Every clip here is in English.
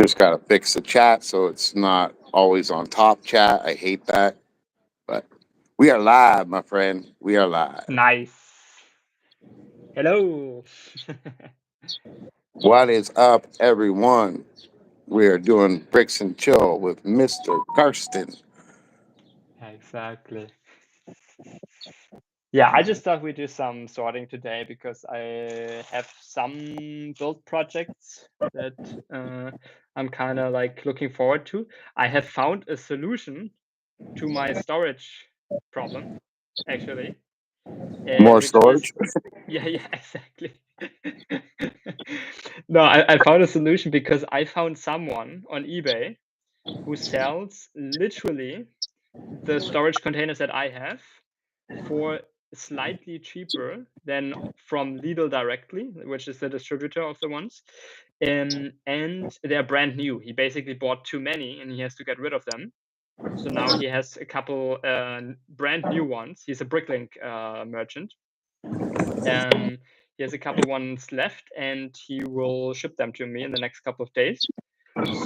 Just gotta fix the chat so it's not always on top chat. I hate that. But we are live, my friend. We are live. Nice. Hello. What is up, everyone? We are doing Bricks and Chill with Mr. Carston. Exactly. Yeah, I just thought we'd do some sorting today because I have some build projects that I'm kind of like looking forward to. I have found a solution to my storage problem, actually. More which is storage? yeah, exactly. No, I found a solution because I found someone on eBay who sells literally the storage containers that I have for slightly cheaper than from Lidl directly, which is the distributor of the ones. And they're brand new. He basically bought too many and he has to get rid of them. So now he has a couple brand new ones. He's a Bricklink merchant. He has a couple ones left and he will ship them to me in the next couple of days.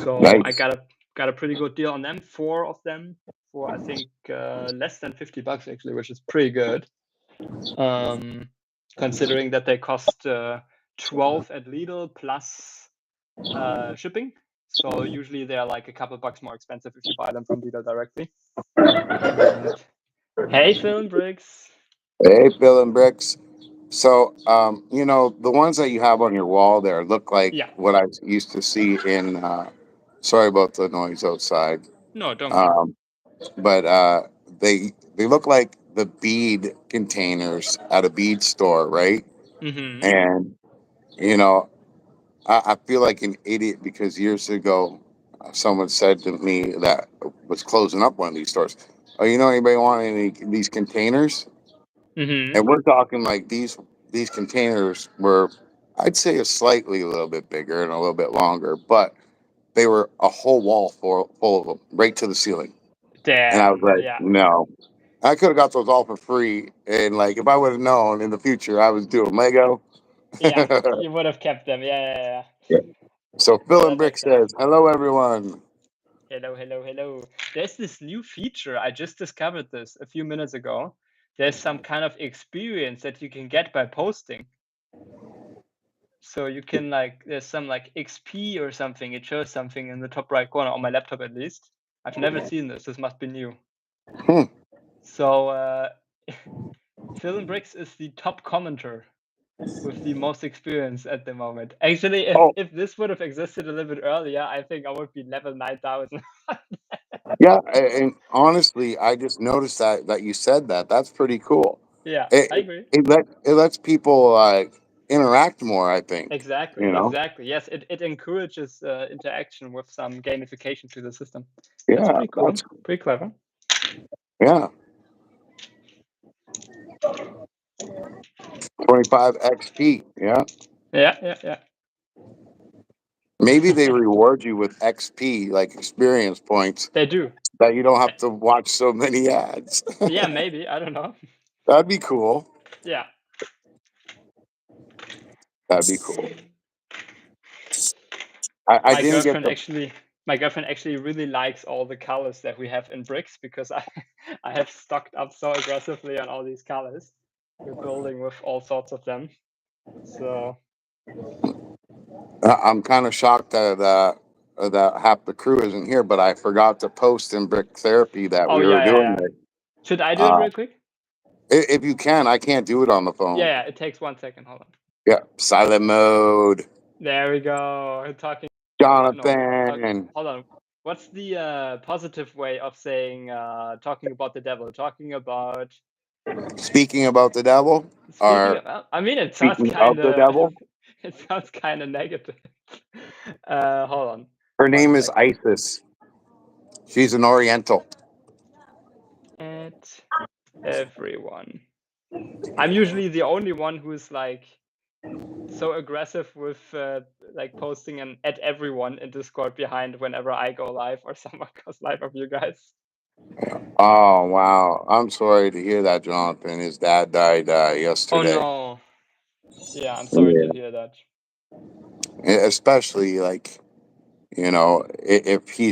So Nice. I got a pretty good deal on them. 4 of them for I think less than $50 actually, which is pretty good. Considering that they cost 12 at Lidl plus shipping. So usually they're like a couple bucks more expensive if you buy them from Lidl directly. And hey, Funwhole. Hey, Bill and Bricks. So, the ones that you have on your wall there look like what I used to see in. Sorry about the noise outside. No, don't mind. But they look like the bead containers at a bead store, right? Mm-hmm. And I feel like an idiot because years ago someone said to me that was closing up one of these stores, "Oh, anybody want any of these containers?" Mm-hmm. And we're talking like these containers were, I'd say, a little bit bigger and a little bit longer, but they were a whole wall full of them, right to the ceiling. Damn. And I was like, no. I could have got those all for free. And like, if I would have known in the future I was doing Lego. Yeah, you would have kept them. Yeah. So Phil and Brick says, hello, everyone. Hello. There's this new feature. I just discovered this a few minutes ago. There's some kind of experience that you can get by posting. So you can there's some XP or something. It shows something in the top right corner on my laptop at least. I've never seen this. This must be new. So Phil and Bricks is the top commenter with the most experience at the moment. Actually, if this would have existed a little bit earlier, I think I would be level 9,000. Yeah, and honestly, I just noticed that you said that. That's pretty cool. Yeah, I agree. It lets people interact more, I think. Exactly. Yes, it encourages interaction with some gamification to the system. That's pretty cool. Pretty clever. Yeah. 25 XP. Yeah. Yeah. Maybe they reward you with XP, like experience points. They do. That you don't have to watch so many ads. Yeah, maybe. I don't know. That'd be cool. Yeah. That'd be cool. My girlfriend actually really likes all the colors that we have in bricks because I have stocked up so aggressively on all these colors. We're building with all sorts of them. So I'm kind of shocked that half the crew isn't here, but I forgot to post in Brick Therapy that we were doing it. Should I do it real quick? If you can, I can't do it on the phone. Yeah, it takes 1 second. Hold on. Yeah, silent mode. There we go. I'm talking. Jonathan. Hold on. What's the positive way of saying talking about the devil? Talking about. Speaking about the devil? I mean, it sounds kind of. It sounds kind of negative. Hold on. Her name is Isis. She's an Oriental. At everyone. I'm usually the only one who's so aggressive with posting an at everyone in Discord behind whenever I go live or someone goes live of you guys. Oh wow! I'm sorry to hear that, Jonathan. His dad died yesterday. Oh no! Yeah, I'm sorry to hear that. Especially You know, if he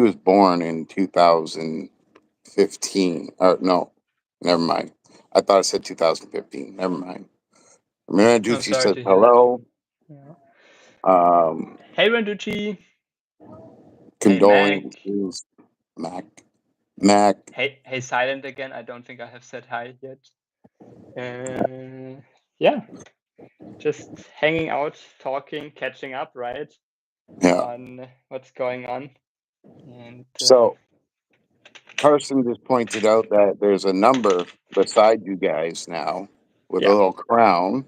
was born in 2015, or no, never mind. I thought I said 2015. Never mind. I'm Miranducci sorry says to hear that. hello. Yeah. Um, Hey, Randucci. Hey, Mac. condolences, Mac. Mac. Hey, Silent again. I don't think I have said hi yet. Yeah, just hanging out, talking, catching up, right? Yeah. On what's going on. And So Carson just pointed out that there's a number beside you guys now with a yeah, little crown,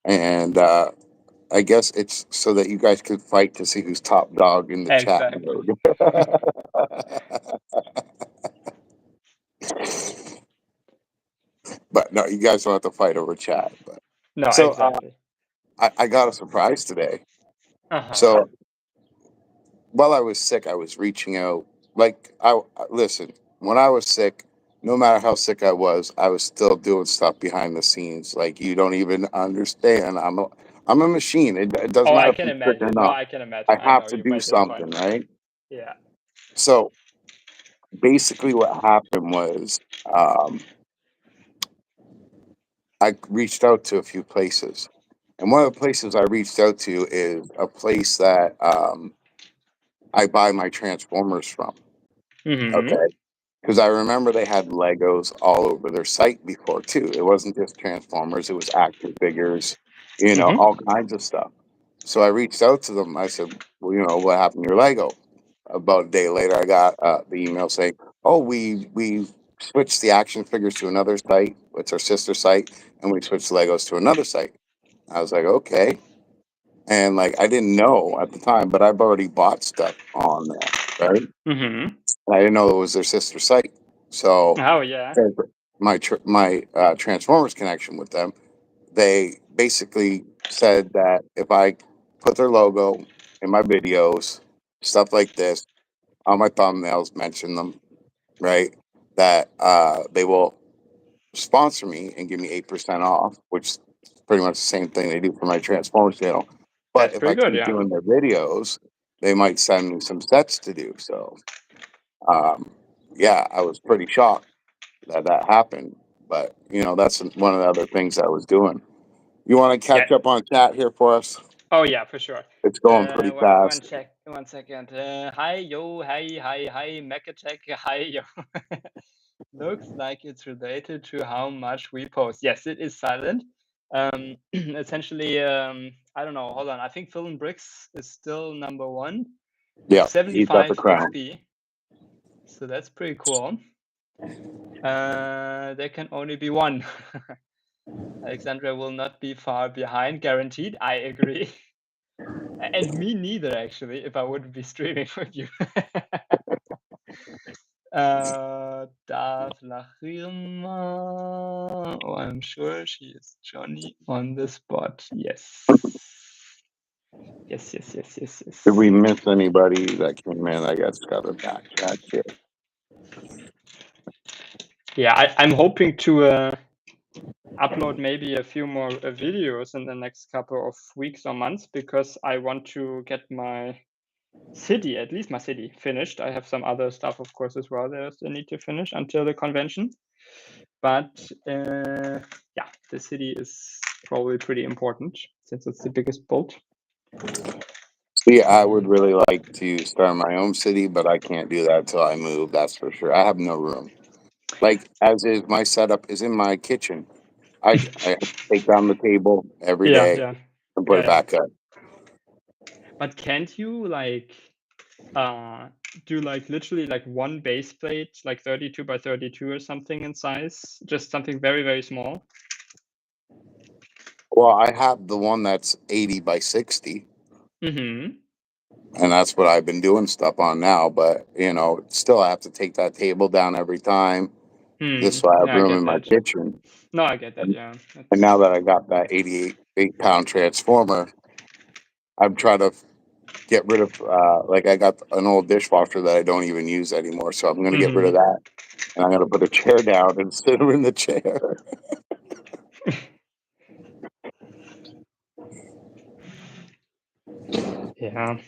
and I guess it's so that you guys could fight to see who's top dog in the chat exactly. mode. But no, you guys don't have to fight over chat. But No, so exactly. I got a surprise today. Uh-huh. So while I was sick, I was reaching out. Like listen, when I was sick, no matter how sick I was still doing stuff behind the scenes. Like you don't even understand. I'm a machine. It doesn't Oh, I matter if can I'm sick or imagine. No, not. I can imagine. I I have know to you do by this something, point. right? Yeah. So basically, what happened was I reached out to a few places, and one of the places I reached out to is a place that I buy my Transformers from. Mm-hmm. Okay. Because I remember they had Legos all over their site before too. It wasn't just Transformers; it was action figures, Mm-hmm. all kinds of stuff. So I reached out to them. I said, "Well, what happened to your Lego?" About a day later, I got the email saying, "Oh, we switched the action figures to another site. It's our sister site, and we switched Legos to another site." I was like, "Okay," and like I didn't know at the time, but I've already bought stuff on there, right? Mm-hmm. And I didn't know it was their sister site. So Oh, yeah. my Transformers connection with them, they basically said that if I put their logo in my videos, stuff like this, on my thumbnails, mention them, right? That they will sponsor me and give me 8% off, which is pretty much the same thing they do for my Transformers channel. But That's if I pretty good, keep yeah. doing their videos, they might send me some sets to do. So, um, yeah, I was pretty shocked that happened. But that's one of the other things I was doing. You want to Yeah. catch up on chat here for us? Oh, yeah, for sure. It's going pretty One fast. sec, 1 second. Hi, yo, hi, Mac Attack, hi, yo. Looks like it's related to how much we post. Yes, it is silent. Essentially, I don't know. Hold on. I think Bricks is still number one with Yeah, he's got the 75 crown. XP. So that's pretty cool. There can only be one. Alexandra will not be far behind, guaranteed. I agree. And me neither, actually, if I wouldn't be streaming with you. Darth Lachirma. Oh, I'm sure she is Johnny on the spot. Yes. Yes. Did we miss anybody that came in? I guess got a backtrack here. Yeah, I'm hoping to upload maybe a few more videos in the next couple of weeks or months, because I want to get my city, at least my city, finished. I have some other stuff, of course, as well that I still need to finish until the convention. But yeah, the city is probably pretty important since it's the biggest build. See, I would really like to start my own city, but I can't do that till I move. That's for sure. I have no room. Like as is, my setup is in my kitchen. I take down the table every day Yeah. and put it back up. But can't you like do like literally like one base plate, like 32 by 32 or something in size? Just something very, very small? Well, I have the one that's 80 by 60. Mm-hmm. And that's what I've been doing stuff on now. But still I have to take that table down every time. Just so I have Yeah, I room get in my that. kitchen. No, I get that. And, Yeah. and now that I got that 88-pound transformer, I'm trying to get rid of like I got an old dishwasher that I don't even use anymore. So I'm gonna get rid of that. And I'm gonna put a chair down and sit her in the chair. Yeah.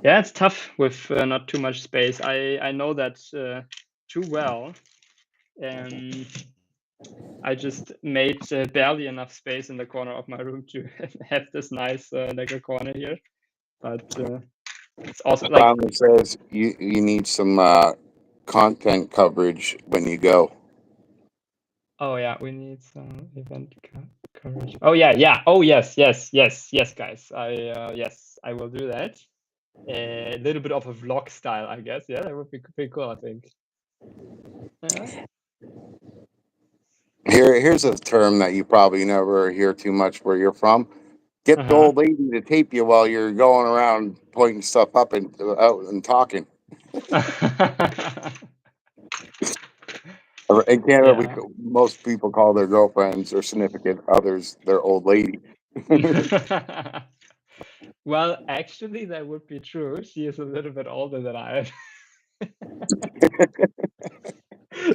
Yeah, it's tough with not too much space. I know that too well. I just made barely enough space in the corner of my room to have this nice Lego corner here. But it's also like, Finally says you need some content coverage when you go. oh yeah, we need some event coverage. Oh yeah. Oh yes, guys. Yes, I will do that. A little bit of a vlog style, I guess. Yeah, that would be pretty cool, I think. Yeah. Here's a term that you probably never hear too much where you're from. Get the old lady to tape you while you're going around pointing stuff up and out and talking. In Canada, Yeah. most people call their girlfriends or significant others their old lady. Well, actually, that would be true. She is a little bit older than I am.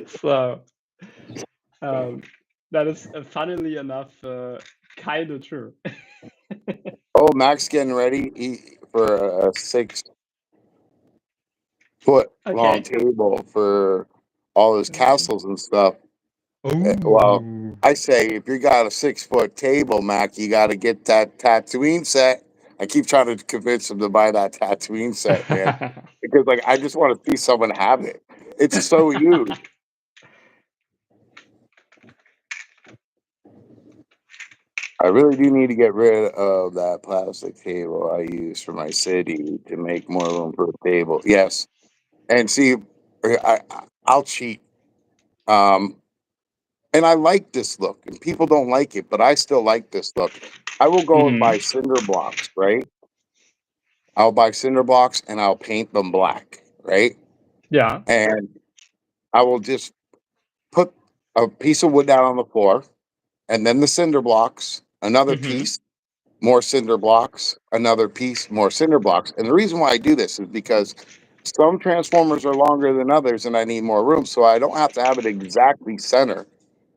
So that is funnily enough kind of true. Oh, Mac's getting ready for a 6-foot long Okay. table for all his castles and stuff. Well, Oh. I say if you got a 6-foot table, Mac, you got to get that Tatooine set. I keep trying to convince him to buy that Tatooine set, man, because like I just want to see someone have it. It's so huge. I really do need to get rid of that plastic table I use for my city to make more room for a table. Yes, and see, I'll cheat. Um, and I like this look, and people don't like it, but I still like this look. I will go and buy cinder blocks, right? I'll buy cinder blocks and I'll paint them black, right? Yeah. And I will just put a piece of wood down on the floor, and then the cinder blocks, another piece, more cinder blocks, another piece, more cinder blocks. And the reason why I do this is because some transformers are longer than others and I need more room. So I don't have to have it exactly center.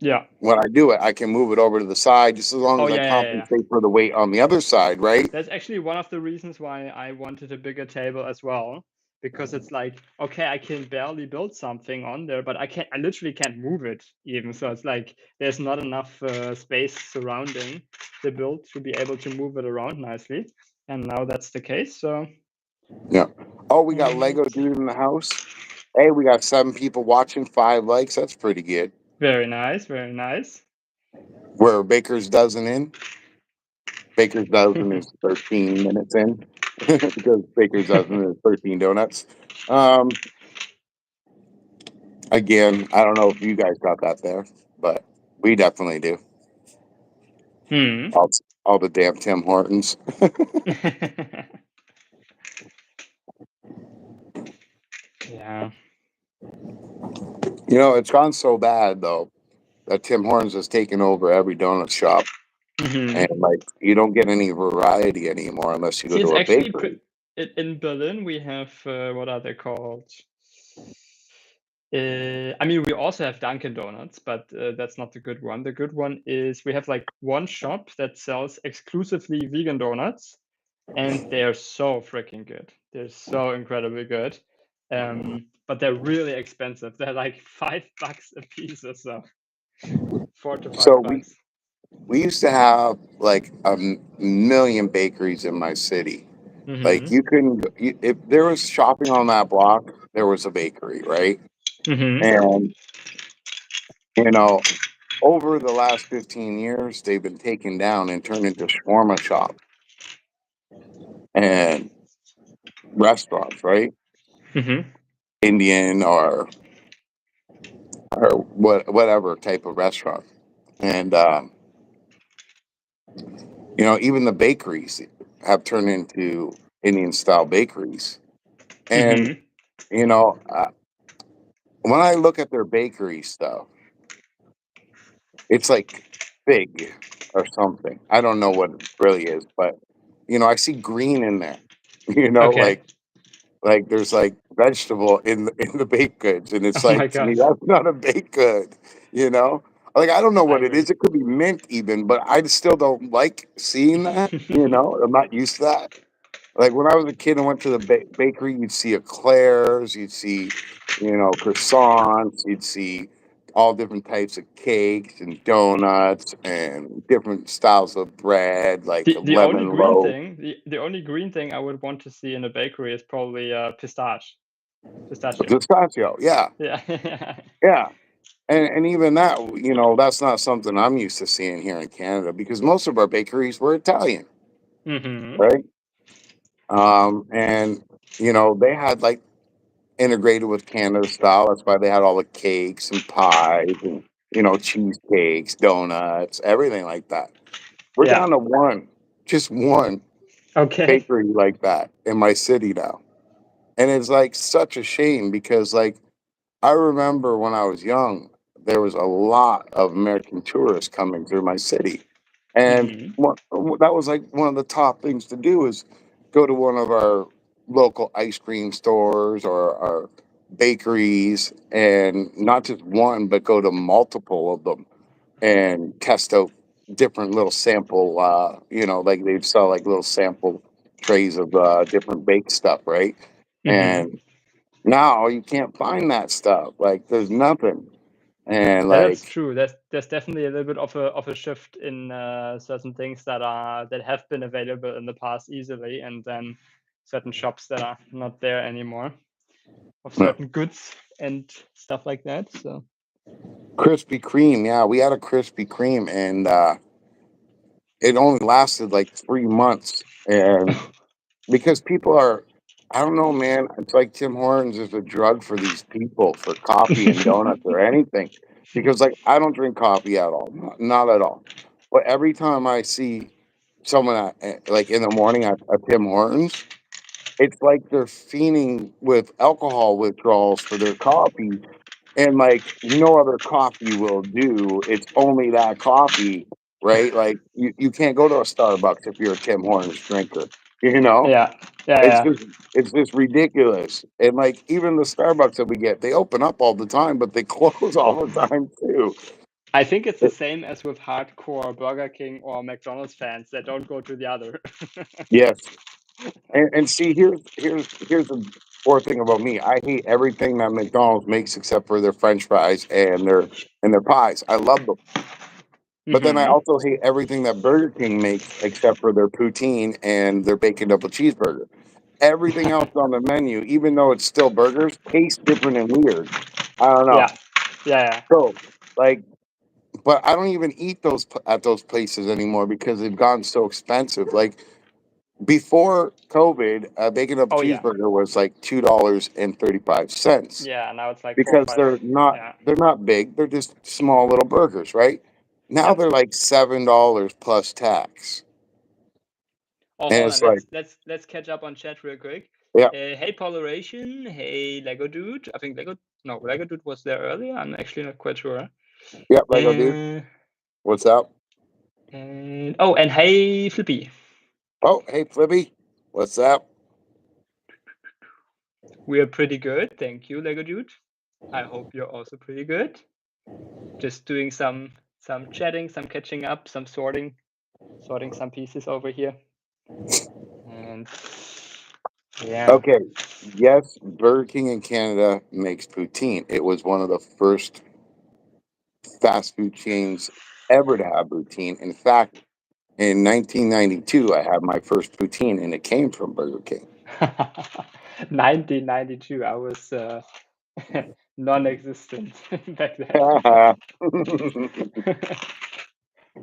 Yeah. When I do it, I can move it over to the side just as long Oh as I yeah. compensate for the weight on the other side, right? That's actually one of the reasons why I wanted a bigger table as well. Because it's like, okay, I can barely build something on there, but I literally can't move it even. So it's like there's not enough space surrounding the build to be able to move it around nicely. And now that's the case. So Yeah. Oh, we got Lego dude in the house. Hey, we got 7 people watching, 5 likes. That's pretty good. very nice, very nice. We're Baker's dozen in. Baker's dozen is 13 minutes in because Baker's dozen is 13 donuts. Again, I don't know if you guys got that there, but we definitely do. All the damn Tim Hortons. Yeah. You know, it's gone so bad though that Tim Hortons has taken over every donut shop, and like you don't get any variety anymore unless you go See, it's to a actually bakery. in Berlin. We have what are they called? I mean, we also have Dunkin' Donuts, but that's not the good one. The good one is we have like one shop that sells exclusively vegan donuts, and they're so freaking good. They're so incredibly good. But they're really expensive. They're like $5 a piece or so. 4 to 5 So bucks. we used to have like a million bakeries in my city. Like you couldn't, if there was shopping on that block, there was a bakery, right? And you know, over the last 15 years, they've been taken down and turned into shawarma shops and restaurants, right? Indian or whatever type of restaurant. And you know, even the bakeries have turned into Indian style bakeries. And you know, when I look at their bakery stuff, it's like fig or something. I don't know what it really is, but you know, I see green in there. You know, Okay. like there's like vegetable in the baked goods, and it's Oh my like to me gosh. that's not a baked good. You know, like I don't know I what it agree. is. It could be mint even, but I still don't like seeing that. You know, I'm not used to that. Like when I was a kid and went to the bakery, you'd see eclairs, you'd see, croissants, you'd see all different types of cakes and donuts and different styles of bread, like a The only lemon green loaf. thing, the only green thing I would want to see in a bakery is probably pistachio. Pistachio, yeah, Yeah. yeah. And even that, that's not something I'm used to seeing here in Canada because most of our bakeries were Italian, Mm-hmm. right? And they had like integrated with Canada style. That's why they had all the cakes and pies and cheesecakes, donuts, everything like that. We're Yeah. down to one, just one Okay. bakery like that in my city now, and it's like such a shame because like I remember when I was young, there was a lot of American tourists coming through my city, and Mm-hmm. that was like one of the top things to do is go to one of our local ice cream stores or our bakeries, and not just one, but go to multiple of them and test out different little sample. Like they'd sell like little sample trays of different baked stuff, right? Mm-hmm. And now you can't find that stuff. Like there's nothing. And Yeah, that's like, true. There's definitely a little bit of a shift in certain things that have been available in the past easily, and then certain shops that are not there anymore of certain goods and stuff like that. So. Krispy Kreme, yeah, we had a Krispy Kreme, and it only lasted like 3 months. And because people are, I don't know, man, it's like Tim Hortons is a drug for these people for coffee and donuts or anything. Because like I don't drink coffee at all, not at all. But every time I see someone like in the morning at Tim Hortons, it's like they're fiending with alcohol withdrawals for their coffee, and like no other coffee will do. It's only that coffee, right? Like you can't go to a Starbucks if you're a Tim Hortons drinker. You know, Yeah, yeah, it's yeah. just it's just ridiculous. And like even the Starbucks that we get, they open up all the time, but they close all the time too. I think it's the same as with hardcore Burger King or McDonald's fans that don't go to the other. Yes, and see here's the poor thing about me. I hate everything that McDonald's makes except for their French fries and their pies. I love them. But then I Mm-hmm. also hate everything that Burger King makes except for their poutine and their bacon double cheeseburger. Everything else on the menu, even though it's still burgers, tastes different and weird. I don't Yeah, know. yeah, So, like, but I don't even eat those at those places anymore because they've gotten so expensive. Like before COVID, a bacon double oh yeah, cheeseburger was like $2.35 yeah. Now it's like four or because five. Yeah. they're not big. They're just small little burgers, right? Now Yep. they're like $7 plus tax. Oh, And hold it's on. like, Let's catch up on chat real quick. yeah, Hey, Polaration. Hey, Lego Dude. I think Lego Dude was there earlier. I'm actually not quite sure. yeah, Lego dude. Uh, What's up? and hey, Flippy. Oh, hey, Flippy. What's up? We're pretty good. Thank you, Lego Dude. I hope you're also pretty good. Just doing some chatting, some catching up, some sorting some pieces over here. And yeah. Okay. Yes, Burger King in Canada makes poutine. It was one of the first fast food chains ever to have poutine. In fact, in 1992, I had my first poutine, and it came from Burger King. 1992. I was non-existent back then.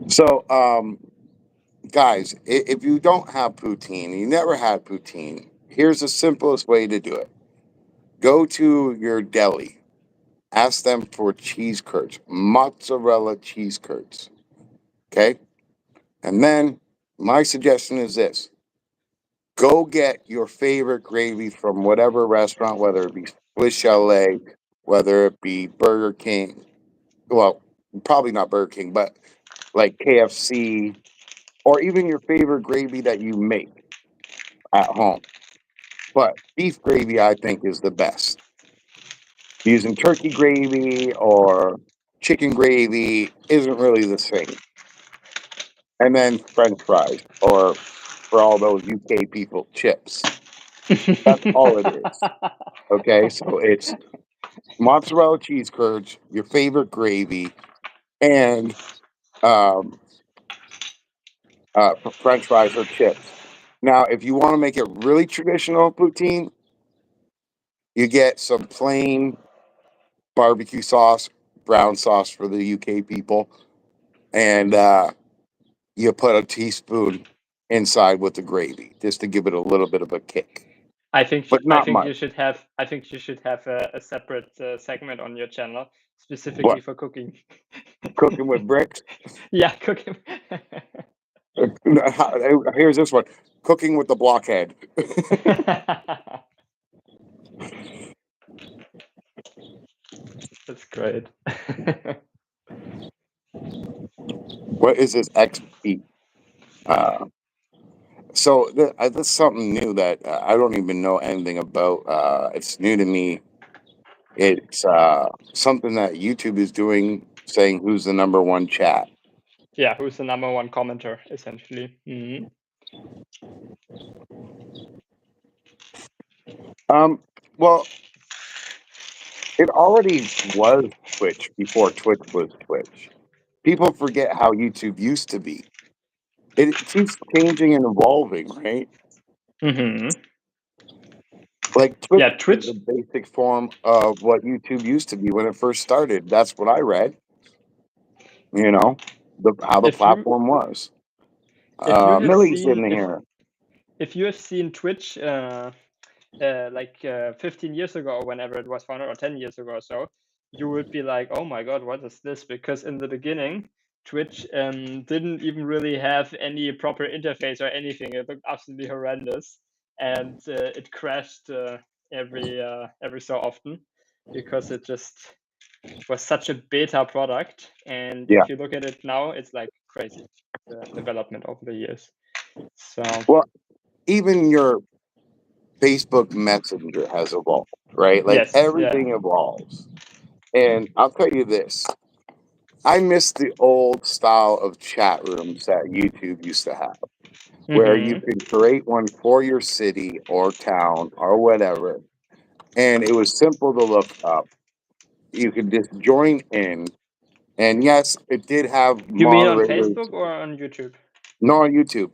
So, guys, if you don't have poutine, you never had poutine, here's the simplest way to do it. Go to your deli, ask them for cheese curds, mozzarella cheese curds. Okay. And then my suggestion is this: go get your favorite gravy from whatever restaurant, whether it be Swiss Chalet, whether it be Burger King. Well, probably not Burger King, but like KFC, or even your favorite gravy that you make at home. But beef gravy, I think, is the best. Using turkey gravy or chicken gravy isn't really the same. And then French fries or for all those UK people chips. That's all it is. Okay, so it's mozzarella cheese curds, your favorite gravy, and um, French fries or chips. Now, if you want to make it really traditional poutine, you get some plain barbecue sauce, brown sauce for the UK people, and you put a teaspoon inside with the gravy just to give it a little bit of a kick, I think but I not think much. you should have a separate segment on your channel specifically What, for cooking. cooking with bricks? Yeah, cooking. Here's this one: cooking with the blockhead. That's great. What is this XP? Uh, that's something new that I don't even know anything about. It's new to me. It's something that YouTube is doing, saying who's the number one chat. Yeah, who's the number one commenter, essentially. Mm-hmm. Well, it already was Twitch before Twitch was Twitch. People forget how YouTube used to be. It keeps changing and evolving, right? Mm-hmm. Like Twitch Yeah, is Twitch. the basic form of what YouTube used to be when it first started. That's what I read. You know, how the If you platform was. if you have Millie's seen in here. if you have seen Twitch like 15 years ago or whenever it was founded, or 10 years ago or so, you would be like, oh my god, what is this? Because in the beginning, Twitch didn't even really have any proper interface or anything. It looked absolutely horrendous, and it crashed every so often because it just was such a beta product. And Yeah. if you look at it now, it's like crazy, the development over the years. So Well, even your Facebook Messenger has evolved, right? Like yes, yeah. everything evolves. And I'll tell you this, I miss the old style of chat rooms that YouTube used to have, where you Mm-hmm. could create one for your city or town or whatever. And it was simple to look up. You could just join in. And yes, it did have You mean on moderators. Facebook or on YouTube? No, on YouTube.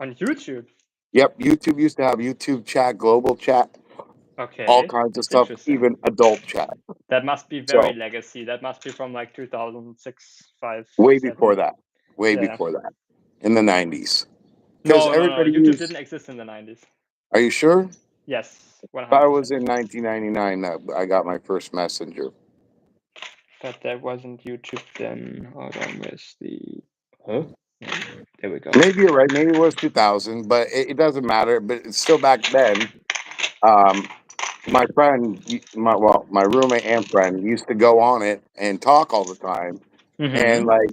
On YouTube. Yep, YouTube used to have YouTube chat, global chat, all Okay, kinds of that's stuff, interesting. even adult chat. That must be very So legacy. That must be from like 2006, 5, way 7. before that, way Yeah. before that, in the 90s. Because No, no, no. everybody YouTube used, didn't exist in the 90s. are you sure? Yes, That 100%. was in 1999 that I got my first messenger. But that wasn't YouTube then. Hold on, where's the... Huh? There we go. Maybe you're right. Maybe it was 2000, but it doesn't matter. But it's still back then. My friend, my roommate and friend used to go on it and talk all the time. And Mm-hmm. like,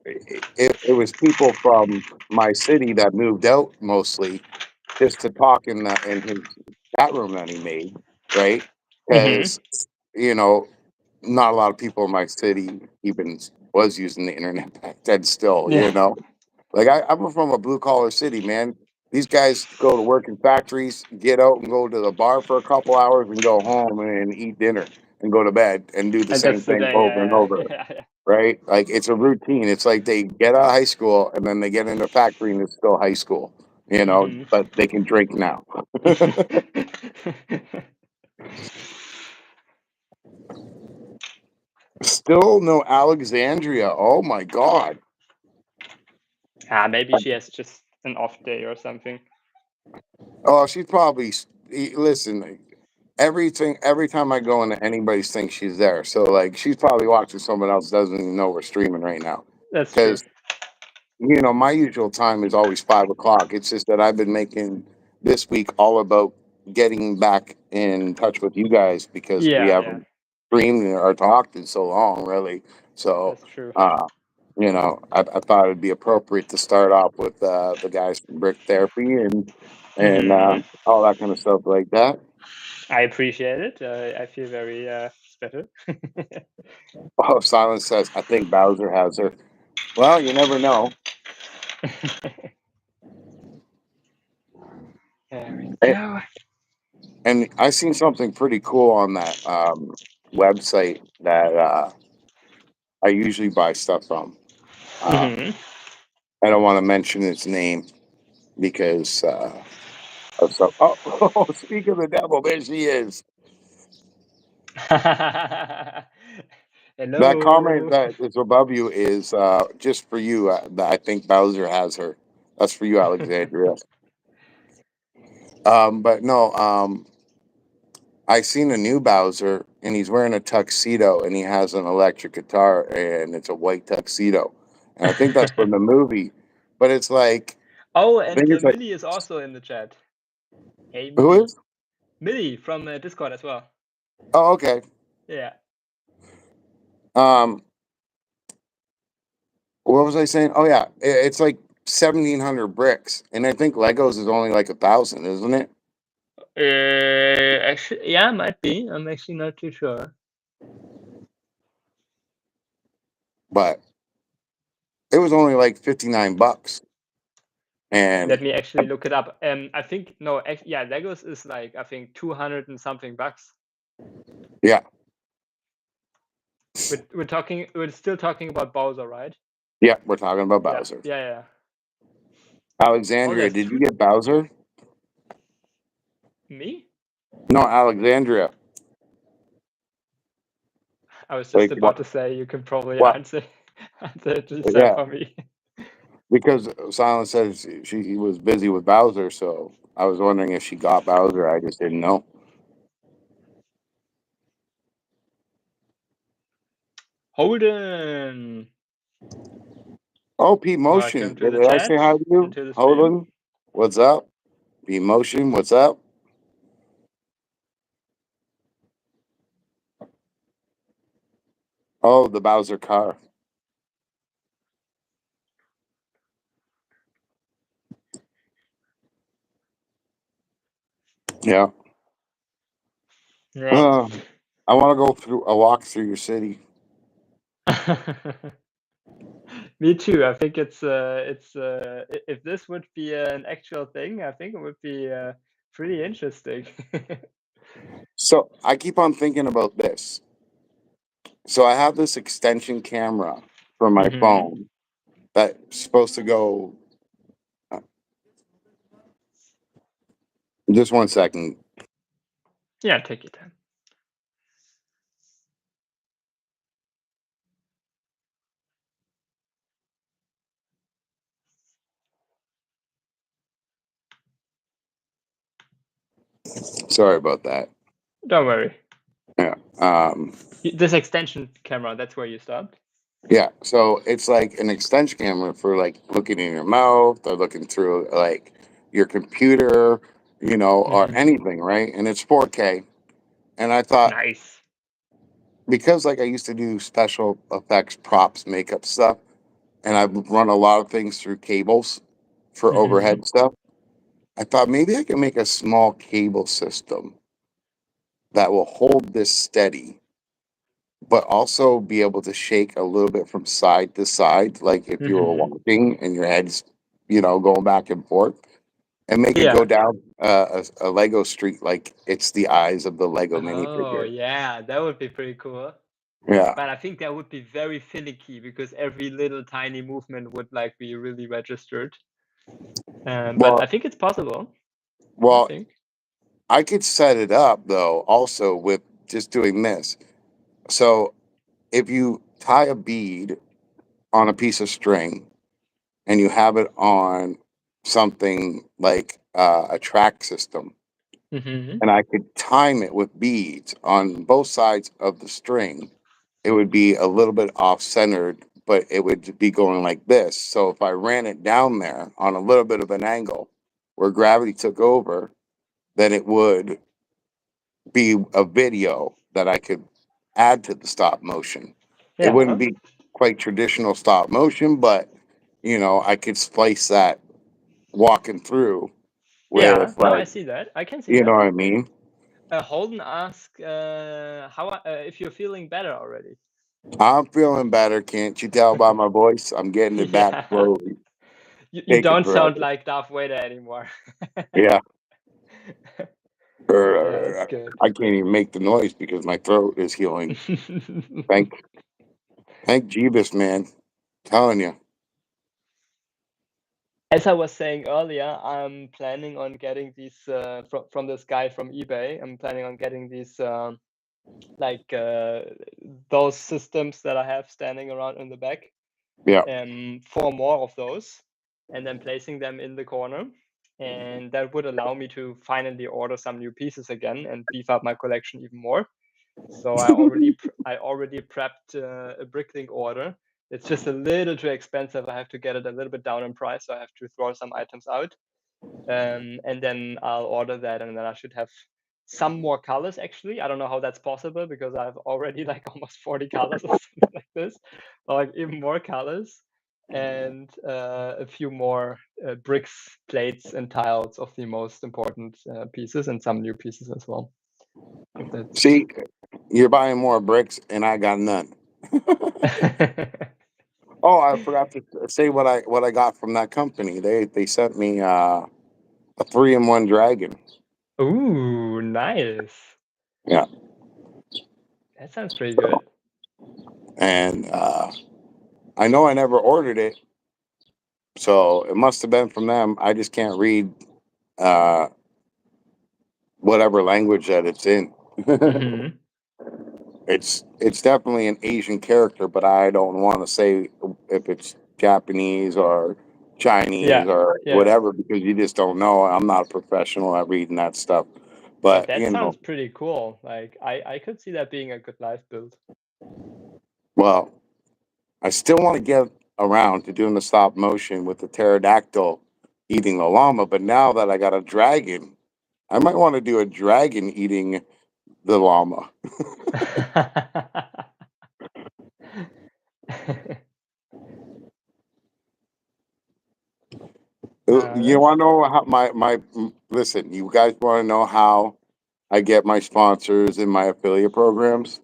it was people from my city that moved out mostly just to talk in his chat room that he made, right? Mm-hmm. Because you know, not a lot of people in my city even was using the internet back then. Still, Yeah. like I'm from a blue collar city, man. These guys go to work in factories, get out and go to the bar for a couple hours, and go home and eat dinner and go to bed and do the And same that's the thing day. over and Yeah, over, yeah, yeah. right? Like it's a routine. It's like they get out of high school and then they get into factory and it's still high school, Mm-hmm. but they can drink now. Still no Alexandria. Oh my God. Maybe she has just an off day or something. Oh, she's probably, listen, every time I go into anybody's thing, she's there. So like she's probably watching someone else doesn't even know we're streaming right now. That's true. Because my usual time is always 5 o'clock. It's just that I've been making this week all about getting back in touch with you guys because we Yeah, yeah. haven't streamed or talked in so long, really. So, That's true. I thought it'd be appropriate to start off with the guys from Brick Therapy and Mm-hmm. all that kind of stuff like that. I appreciate it. I feel very special. Oh, Silence says, I think Bowser has her. Well, you never know. There we And, go. and I seen something pretty cool on that website that I usually buy stuff from. Mm-hmm. I don't want to mention its name because of some. Oh, speak of the devil, there she is. That comment Hello. that is above you is just for you. I think Bowser has her. That's for you, Alexandria. But no, I seen a new Bowser, and he's wearing a tuxedo, and he has an electric guitar, and it's a white tuxedo, and I think that's from the movie. But it's like, Oh, I and think it's like, Millie is also in the chat. Hey, who Millie. is? Millie from Discord as well. Oh, okay. Yeah. Um, what was I saying? Oh yeah, it's like 1,700 bricks, and I think Legos is only like 1,000, isn't it? Actually, yeah, might be. I'm actually not too sure. But it was only like $59, and Let me actually look it up. I think no, yeah, Legos is like I think 200 and something bucks. yeah, We're still talking about Bowser, right? yeah, we're talking about Yeah, Bowser. yeah. Oh, Alexandria, there's did you two. get Bowser? Me? No, Alexandria. I was just Like about what? to say you can probably What? answer answer this Yeah, for me. because Silence said she was busy with Bowser, so I was wondering if she got Bowser. I just didn't know. Holden, Oh, P welcome Motion. to the Did I say chat hi to and you? to the stream. Holden, what's up? P Motion, what's up? Oh, the Bowser car. Yeah. Yeah. I want to go through a walk through your city. Me too. I think if this would be an actual thing, I think it would be pretty interesting. So I keep on thinking about this. So I have this extension camera for my Mm-hmm. phone that's supposed to go. Just one second. Yeah, take your time. Sorry about that. Don't worry. Yeah. This extension camera, that's where you stopped. Yeah. So it's like an extension camera for like looking in your mouth or looking through like your computer, or Mm-hmm. anything, right? And it's 4K. And I thought, Nice. because like I used to do special effects, props, makeup stuff, and I've run a lot of things through cables for Mm-hmm. overhead stuff. I thought maybe I can make a small cable system that will hold this steady, but also be able to shake a little bit from side to side, like if you were Mm-hmm. walking and your head's, going back and forth, and make it go Yeah. down a Lego street like it's the eyes of the Lego Oh, minifigure. yeah, that would be pretty cool. Yeah. But I think that would be very finicky because every little tiny movement would like be really registered. But Well, I think it's possible. I well, think. I could set it up though, also with just doing this. So if you tie a bead on a piece of string and you have it on something like a track system, Mm-hmm. and I could time it with beads on both sides of the string, it would be a little bit off centered, but it would be going like this. So if I ran it down there on a little bit of an angle where gravity took over, then it would be a video that I could add to the stop motion. It wouldn't Yeah. be quite traditional stop motion, but I could splice that walking through Yeah. with No, I like, see that. I can see you know that. what I mean? Holden asked how if you're feeling better already. I'm feeling better. Can't you tell by my voice? I'm getting it back Yeah. slowly. You Taking don't sound forever. like Darth Vader anymore. Yeah. That's good. I can't even make the noise because my throat is healing. Thank Jeebus, man. Telling you. As I was saying earlier, I'm planning on getting these from this guy from eBay. I'm planning on getting these like those systems that I have standing around in the back. Yeah. 4 more of those, and then placing them in the corner, and that would allow me to finally order some new pieces again and beef up my collection even more. So I already prepped a Bricklink order. It's just a little too expensive. I have to get it a little bit down in price, so I have to throw some items out. And then I'll order that, and then I should have some more colors. Actually, I don't know how that's possible because I have already like almost 40 colors or something like this, or like even more colors, and a few more bricks, plates, and tiles of the most important pieces, and some new pieces as well. If that's See, you're buying more bricks, and I got none. Oh, I forgot to say what I got from that company. They sent me a 3-in-1 dragon. Ooh, nice. Yeah, That sounds pretty good. and I know I never ordered it, so it must have been from them. I just can't read uh, whatever language that it's in. Hmm. It's definitely an Asian character, but I don't want to say if it's Japanese or Chinese Yeah, or yeah. whatever because you just don't know. I'm not a professional at reading that stuff, But but that sounds pretty cool. Like I could see that being a good life build. well, I still want to get around to doing the stop motion with the pterodactyl eating the llama, but now that I got a dragon, I might want to do a dragon eating the llama. You That's want to know how listen, you guys want to know how I get my sponsors in my affiliate programs,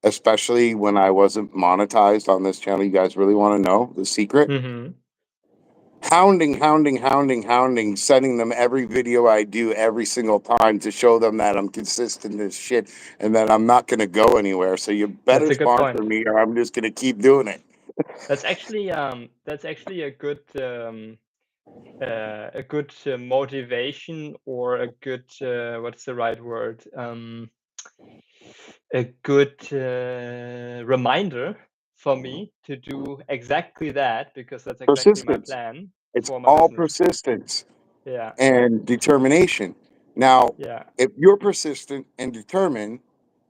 especially when I wasn't monetized on this channel. You guys really want to know the secret? mm-hmm. Hounding, sending them every video I do every single time to show them that I'm consistent as shit and that I'm not going to go anywhere. So you That's better a good sponsor point. me or I'm just going to keep doing it. That's actually a good motivation, or a good what's the right word? A good reminder for me to do exactly that, because that's exactly my Persistence. plan It's for my all business. persistence Yeah, and determination. Now, yeah, if you're persistent and determined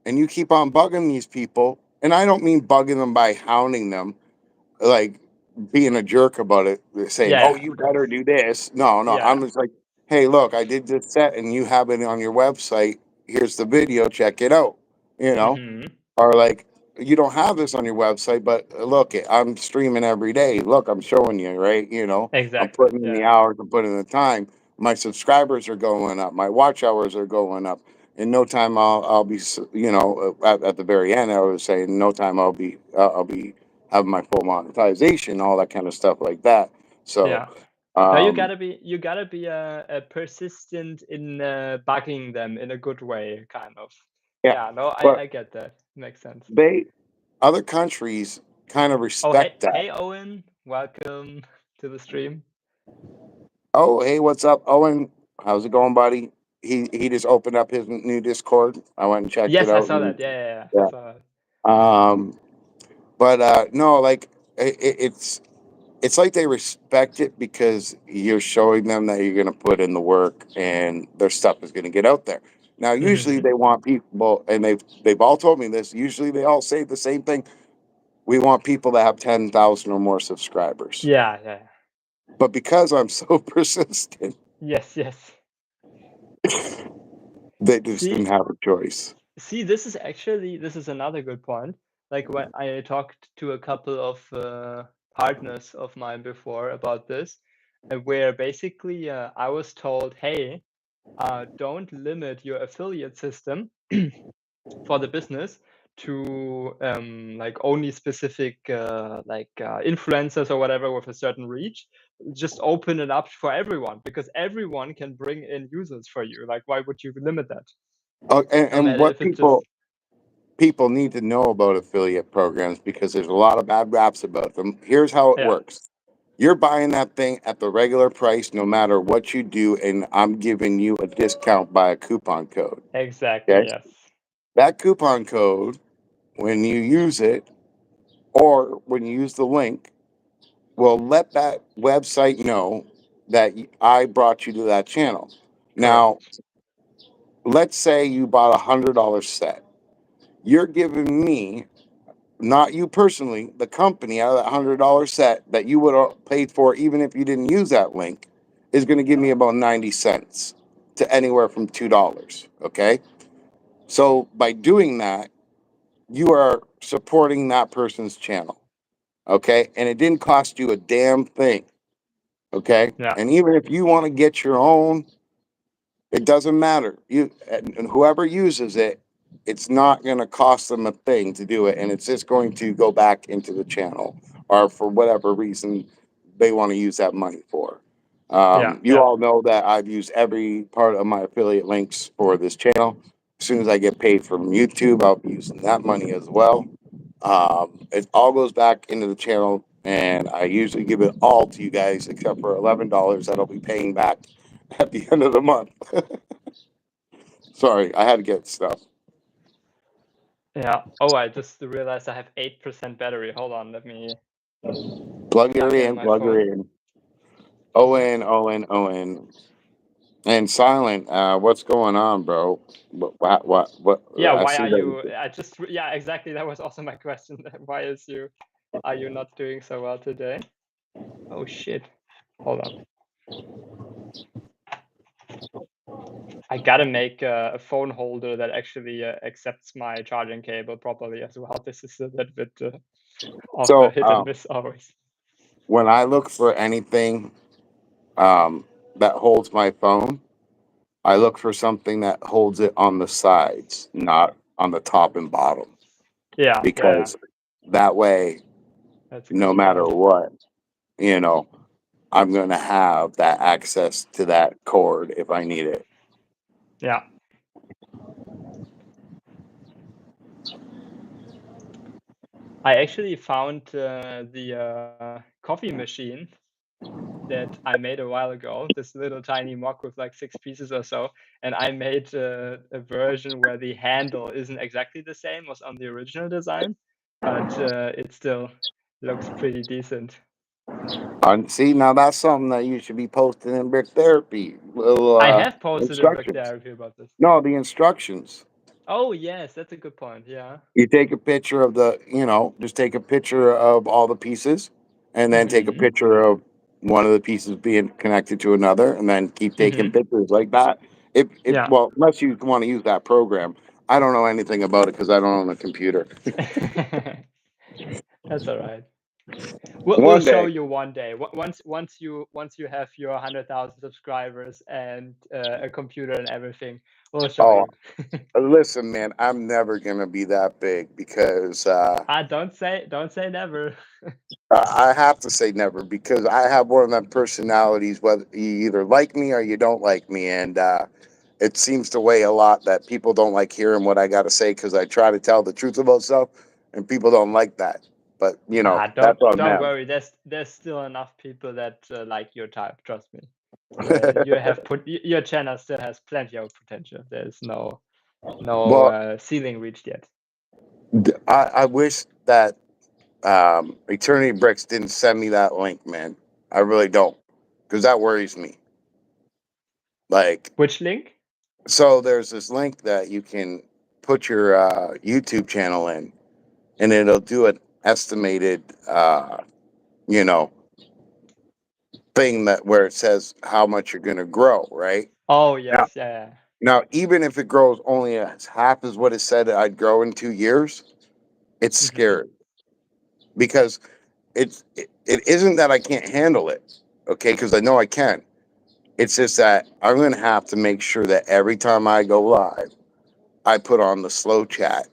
and you keep on bugging these people, and I don't mean bugging them by hounding them, like being a jerk about it, saying, "Oh, yeah, you better do this." No, yeah. I'm just like, "Hey, look, I did this set, and you have it on your website. Here's the video. Check it out." You know, Mm-hmm. or like, you don't have this on your website, but look, I'm streaming every day. Look, I'm showing you, right? You know, I'm Exactly. putting in the Yeah, hours, I'm putting in the time. My subscribers are going up. My watch hours are going up. In no time, I'll be, you know, at the very end, I was saying, in no time, I'll be having my full monetization, all that kind of stuff like that. So, yeah. Now um, you gotta be a persistent in bugging them in a good way, kind of. yeah, Yeah, no, but I get that. Makes sense. they, other countries kind of Oh, respect that. hey, Owen, welcome to the stream. Oh, hey, what's up, Owen? How's it going, buddy? He just opened up his new Discord. I went and checked it Yes, I out. saw And, that. Yeah, I yeah. saw that. But no, like it's like they respect it because you're showing them that you're gonna put in the work and their stuff is gonna get out there. Now, usually Mm-hmm. they want people, and they've all told me this. Usually they all say the same thing. We want people that have 10,000 or more subscribers. Yeah. But because I'm so persistent, Yes. they just didn't See, have a choice. this is another good point. Like, when I talked to a couple of partners of mine before about this, where basically I was told, hey, don't limit your affiliate system for the business to like only specific influencers or whatever with a certain reach. Just open it up for everyone, because everyone can bring in users for you. Like, why would you limit that? Oh, No and matter what if it's just people need to know about affiliate programs, because there's a lot of bad raps about them. Here's how it yeah, works. You're buying that thing at the regular price no matter what you do, and I'm giving you a discount by a coupon code. exactly, Okay? yes, That coupon code, when you use it or when you use the link, will let that website know that I brought you to that channel. Now, correct. let's say you bought $100 set. You're giving me, not you personally, the company, out of that $100 set that you would have paid for even if you didn't use that link, is going to give me about 90 cents to anywhere from $2. Okay. So by doing that, you are supporting that person's channel. Okay. And it didn't cost you a damn thing. Okay. Yeah, And even if you want to get your own, it doesn't matter. You and whoever uses it, it's not going to cost them a thing to do it, and it's just going to go back into the channel, or for whatever reason they want to use that money for. yeah, You all know that I've used every part of my affiliate links for this channel. As soon as I get paid from YouTube, I'll be using that money as well. It all goes back into the channel, and I usually give it all to you guys except for $11 that I'll be paying back at the end of the month. Sorry, I had to get stuff. yeah. Oh, I just realized I have 8% battery. Hold on, let me Plug her plug in in, my plug her phone. in. Owen, Owen, Owen. And Silent, what's going on, bro? What? Yeah, I why see are that. you? Yeah, exactly. That was also my question. Why are you not doing so well today? Oh shit. Hold on. I gotta make a phone holder that actually accepts my charging cable properly as well. This is a little bit of a So, hit and miss always. when I look for anything that holds my phone, I look for something that holds it on the sides, not on the top and bottom, Yeah, yeah. because that way, That's a no good matter point. what, you know, I'm going to have that access to that cord if I need it. Yeah. I actually found the coffee machine that I made a while ago, this little tiny mock with like 6 pieces or so, and I made a version where the handle isn't exactly the same as on the original design, but it still looks pretty decent. And see, now that's something that you should be posting in Brick Therapy. Little I have posted in Brick instructions. Therapy about this. No, the instructions. Oh yes, that's a good point. Yeah. You take a picture of just take a picture of all the pieces, and then take a Mm-hmm. picture of one of the pieces being connected to another, and then keep taking Mm-hmm. pictures like that. If Yeah. well, unless you want to use that program, I don't know anything about it because I don't own a computer. That's all right. We'll One show day, you one day. Once you have your 100,000 subscribers and a computer and everything, we'll show oh, you. listen, man, I'm never gonna be that big because Don't say never. I have to say never, because I have one of them personalities, whether you either like me or you don't like me. And it seems to weigh a lot that people don't like hearing what I got to say because I try to tell the truth about stuff, and people don't like that. But, Nah, that's on don't them. worry. There's still enough people that like your type. Trust me. You have your channel still has plenty of potential. There's no Well, ceiling reached yet. I wish that Eternity Bricks didn't send me that link, man. I really don't, because that worries me. Like, Which link? so there's this link that you can put your YouTube channel in, and it'll do an estimated, you know, thing that where it says how much you're going to grow, right? Oh Now, yes, yeah. even if it grows only as half as what it said I'd grow in 2 years, it's Mm-hmm. scary, because it isn't that I can't handle it, okay? Because I know I can. It's just that I'm going to have to make sure that every time I go live, I put on the slow chat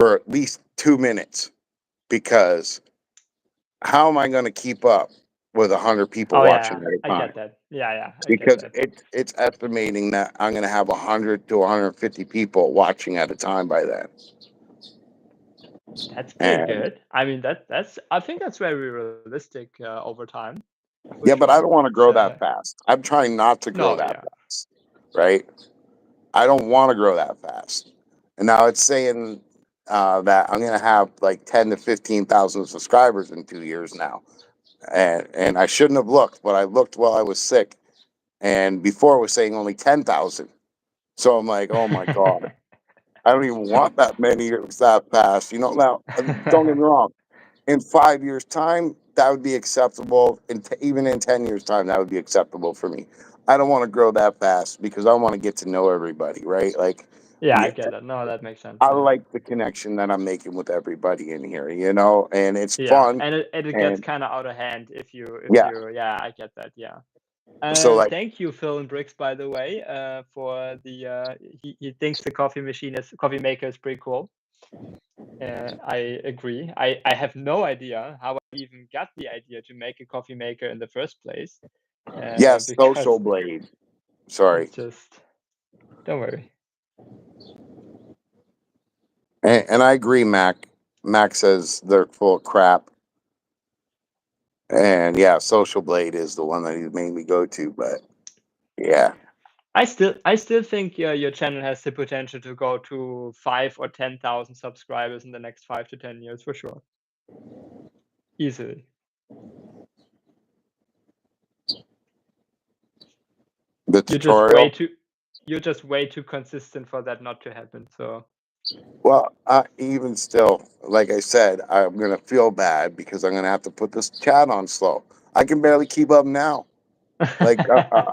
for at least 2 minutes, because how am I going to keep up with 100 people Oh watching yeah, at a I time? get that. Yeah, I get Because that. it's estimating that I'm going to have 100 to 150 people watching at a time by then. That's pretty And good. I mean, that's I think that's very realistic over time, for yeah, but I sure. don't want to It's grow that fast. I'm trying not to grow no, that yeah. fast, right? I don't want to grow that fast. And now it's saying that I'm going to have like 10 to 15,000 subscribers in 2 years now. And I shouldn't have looked, but I looked while I was sick. And before it was saying only 10,000. So I'm like, oh my God, I don't even want that many years that fast. Now, don't get me wrong. In 5 years' time, that would be acceptable. Even in 10 years' time, that would be acceptable for me. I don't want to grow that fast because I want to get to know everybody, right? Like, Yeah, I yeah, get that. No, that makes sense. I Yeah. like the connection that I'm making with everybody in here, and it's Yeah, fun. and it gets And kind of out of hand if yeah, you yeah, I get that. Yeah. so like, Thank you, Phil and Bricks, by the way, for the he thinks the coffee maker is pretty cool. I agree. I have no idea how I even got the idea to make a coffee maker in the first place. yes, Social Because Blade. Sorry. it's just don't worry. And I agree, Mac. Mac says they're full of crap. And yeah, Social Blade is the one that he made me go to. But yeah. I still think your channel has the potential to go to 5 or 10,000 subscribers in the next 5 to 10 years for sure. Easily. The You're just way tutorial. too you're just way too consistent for that not to happen. So Well, even still, like I said, I'm going to feel bad because I'm going to have to put this chat on slow. I can barely keep up now. Like,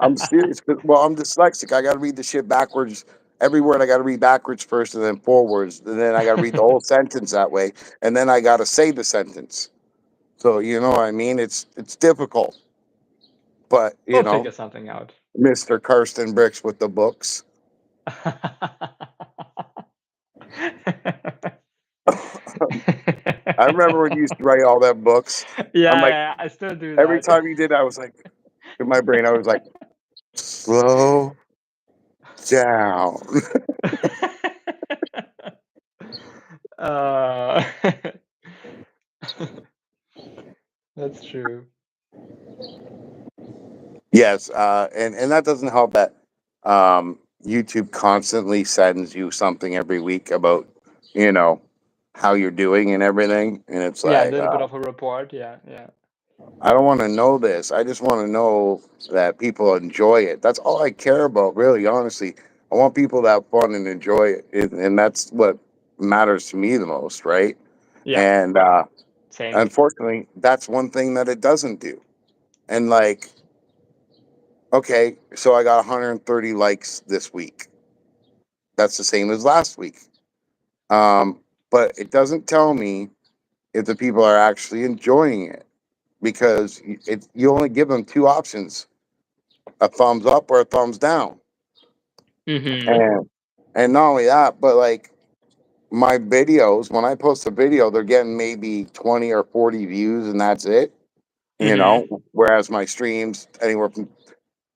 I'm serious. Well, I'm dyslexic. I got to read the shit backwards. Every word I got to read backwards first and then forwards. And then I got to read the whole sentence that way. And then I got to say the sentence. So, you know what I mean? It's difficult. But, We'll figure something out. Mr. Carston Bricks with the books. I remember when you used to write all that books. I'm like, Yeah, I still do every that. time you did, I was like, in my brain, I was like, slow down. Uh, that's true. Yes, and that doesn't help that YouTube constantly sends you something every week about, how you're doing and everything. And it's Yeah, a like, little bit of a report. Yeah. I don't want to know this. I just want to know that people enjoy it. That's all I care about, really, honestly. I want people to have fun and enjoy it. And that's what matters to me the most, right? Yeah. And Same. unfortunately, that's one thing that it doesn't do. And like, okay, so I got 130 likes this week. That's the same as last week. But it doesn't tell me if the people are actually enjoying it, because you only give them two options: a thumbs up or a thumbs down. Mm-hmm. And not only that, but like my videos, when I post a video, they're getting maybe 20 or 40 views and that's it. Mm-hmm. Whereas my streams anywhere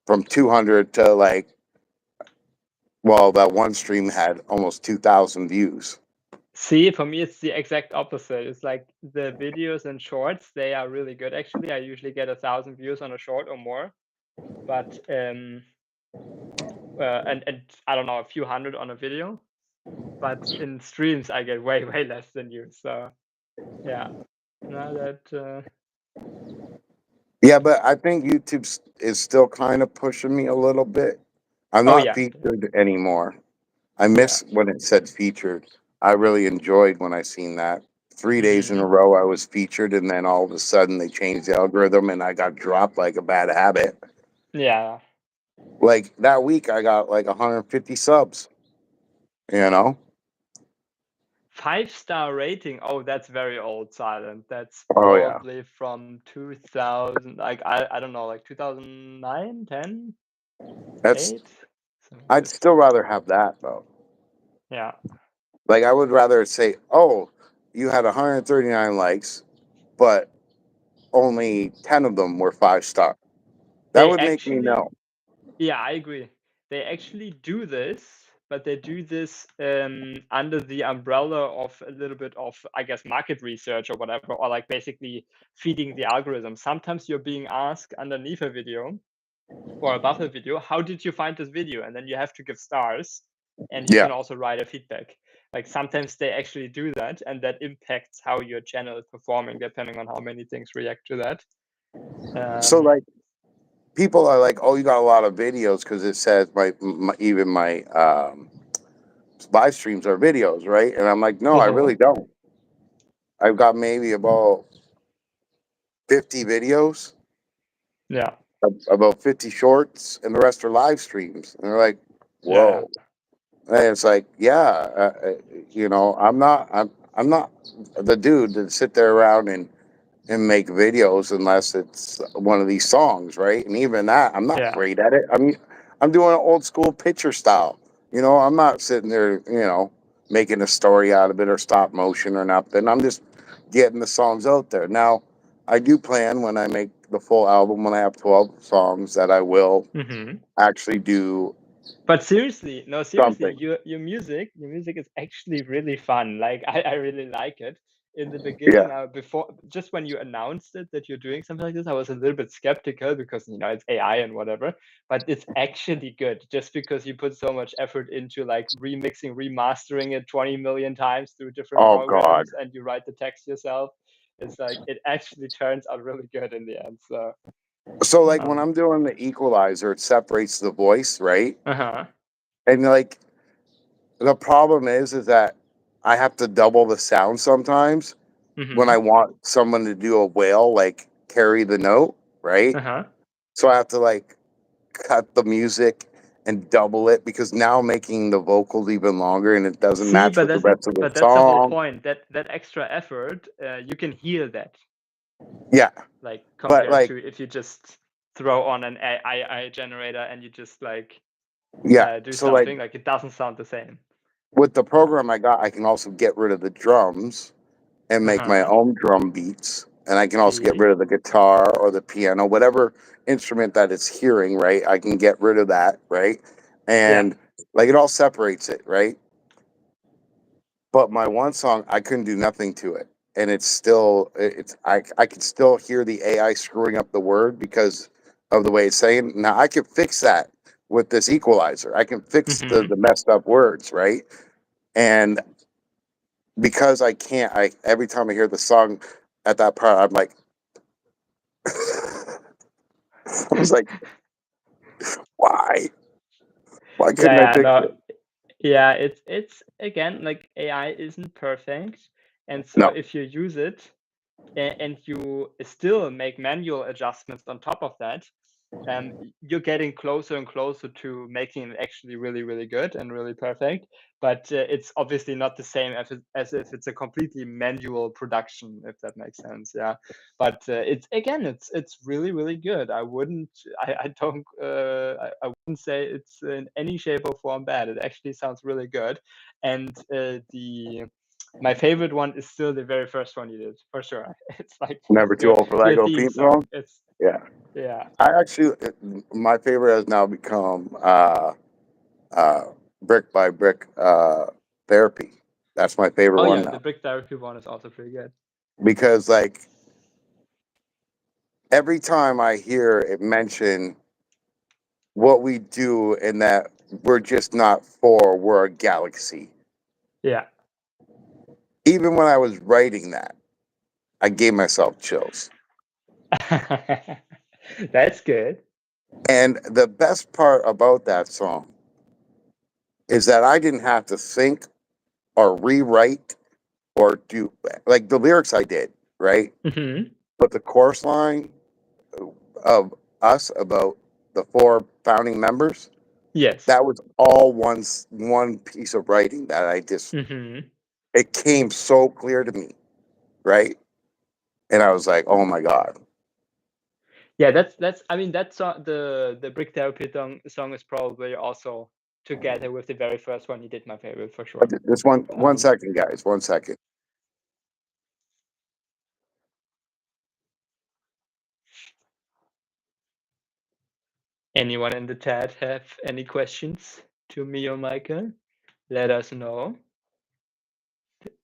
from 200 to like, well, that one stream had almost 2,000 views. See, for me, it's the exact opposite. It's like the videos and shorts, they are really good, actually. I usually get 1,000 views on a short or more. But and I don't know, a few hundred on a video. But in streams, I get way less than you. So yeah, no, that Yeah, but I think YouTube is still kind of pushing me a little bit. I'm oh not yeah, featured anymore. I yeah. miss when it said featured. I really enjoyed when I seen that. 3 days in Mm-hmm. a row I was featured, and then all of a sudden they changed the algorithm and I got dropped like a bad habit. Yeah. Like that week I got like 150 subs, you know? 5-star rating. Oh, that's very old, Silent. That's Oh yeah. probably from 2000, like I don't know, like 2009, 10, That's 8. So I'd this. still rather have that though. Yeah. Like, I would rather say, oh, you had 139 likes, but only 10 of them were 5-star. That They would make me actually, know. yeah, I agree. They actually do this, but they do this under the umbrella of a little bit of, I guess, market research or whatever, or like basically feeding the algorithm. Sometimes you're being asked underneath a video or above a video, how did you find this video? And then you have to give stars, and you Yeah. can also write a feedback. Like sometimes they actually do that, and that impacts how your channel is performing depending on how many things react to that. So, Um, like, people are like, oh, you got a lot of videos because it says even my live streams are videos, right? And I'm like, no, I really don't. I've got maybe about 50 videos, yeah, about 50 shorts, and the rest are live streams. And they're like, yeah, whoa. And it's like, yeah, I'm not the dude that sit there around and make videos unless it's one of these songs, right? And even that, I'm not yeah. great at it. I mean, I'm doing an old school picture style. I'm not sitting there, making a story out of it or stop motion or nothing. I'm just getting the songs out there. Now, I do plan when I make the full album, when I have 12 songs, that I will Hmm. actually do But seriously, no, seriously, something. your music is actually really fun. Like I really like it. In the Yeah. beginning, before just when you announced it that you're doing something like this, I was a little bit skeptical because it's AI and whatever. But it's actually good just because you put so much effort into like remixing, remastering it 20 million times through different Oh, God. programs, and you write the text yourself. It's like it actually turns out really good in the end. So, So, like, when um, I'm doing the equalizer, it separates the voice, right? uh-huh. And, like, the problem is that I have to double the sound sometimes when Mm-hmm. I want someone to do a wail, like carry the note, right? Uh-huh. So I have to like cut the music and double it because now I'm making the vocals even longer and it doesn't See, match but with the rest of the that's the whole song. point. That extra effort, you can hear that, Yeah, like but compared like, to if you just throw on an AI generator and you just like yeah. do So like something, like it doesn't sound the same. with the program I got, I can also get rid of the drums and make my Uh-huh. own drum beats. And I can also get See? rid of the guitar or the piano, whatever instrument that it's hearing, right? I can get rid of that, right? Yeah. And like it all separates it, right? But my one song, I couldn't do nothing to it. And it's still, I can still hear the AI screwing up the word because of the way it's saying. Now I can fix that with this equalizer. I can fix Mm-hmm. the messed up words, right? And because I can't, every time I hear the song at that part, I'm like, I was like, why? Why couldn't I Yeah, yeah, fix no. it? Yeah, it's again like AI isn't perfect. And so No, if you use it and you still make manual adjustments on top of that, you're getting closer and closer to making it actually really, really good and really perfect. But it's obviously not the same as if it's a completely manual production, if that makes sense. Yeah, but it's really, really good. I don't, I wouldn't say it's in any shape or form bad. It actually sounds really good, and the my favorite one is still the very first one you did, for sure. It's like never too your old for your Lego theme theme song. song. It's Yeah, yeah. I actually, my favorite has now become uh, brick by brick therapy. That's my favorite Oh one yeah, the now brick therapy one is also pretty good. because like every time I hear it mention what we do and that we're just not four, we're a galaxy. Yeah. Even when I was writing that, I gave myself chills. That's good. And the best part about that song is that I didn't have to think or rewrite or do like the lyrics I did, right? Hmm. But the chorus line of us about the four founding members, Yes. that was all one piece of writing that I just Hmm. it came so clear to me, right? And I was like, oh my God. Yeah, that's I mean that song, the brick therapy song is probably also together with the very first one, he did my favorite for sure. Just one second, guys. 1 second. Anyone in the chat have any questions to me or Michael? Let us know.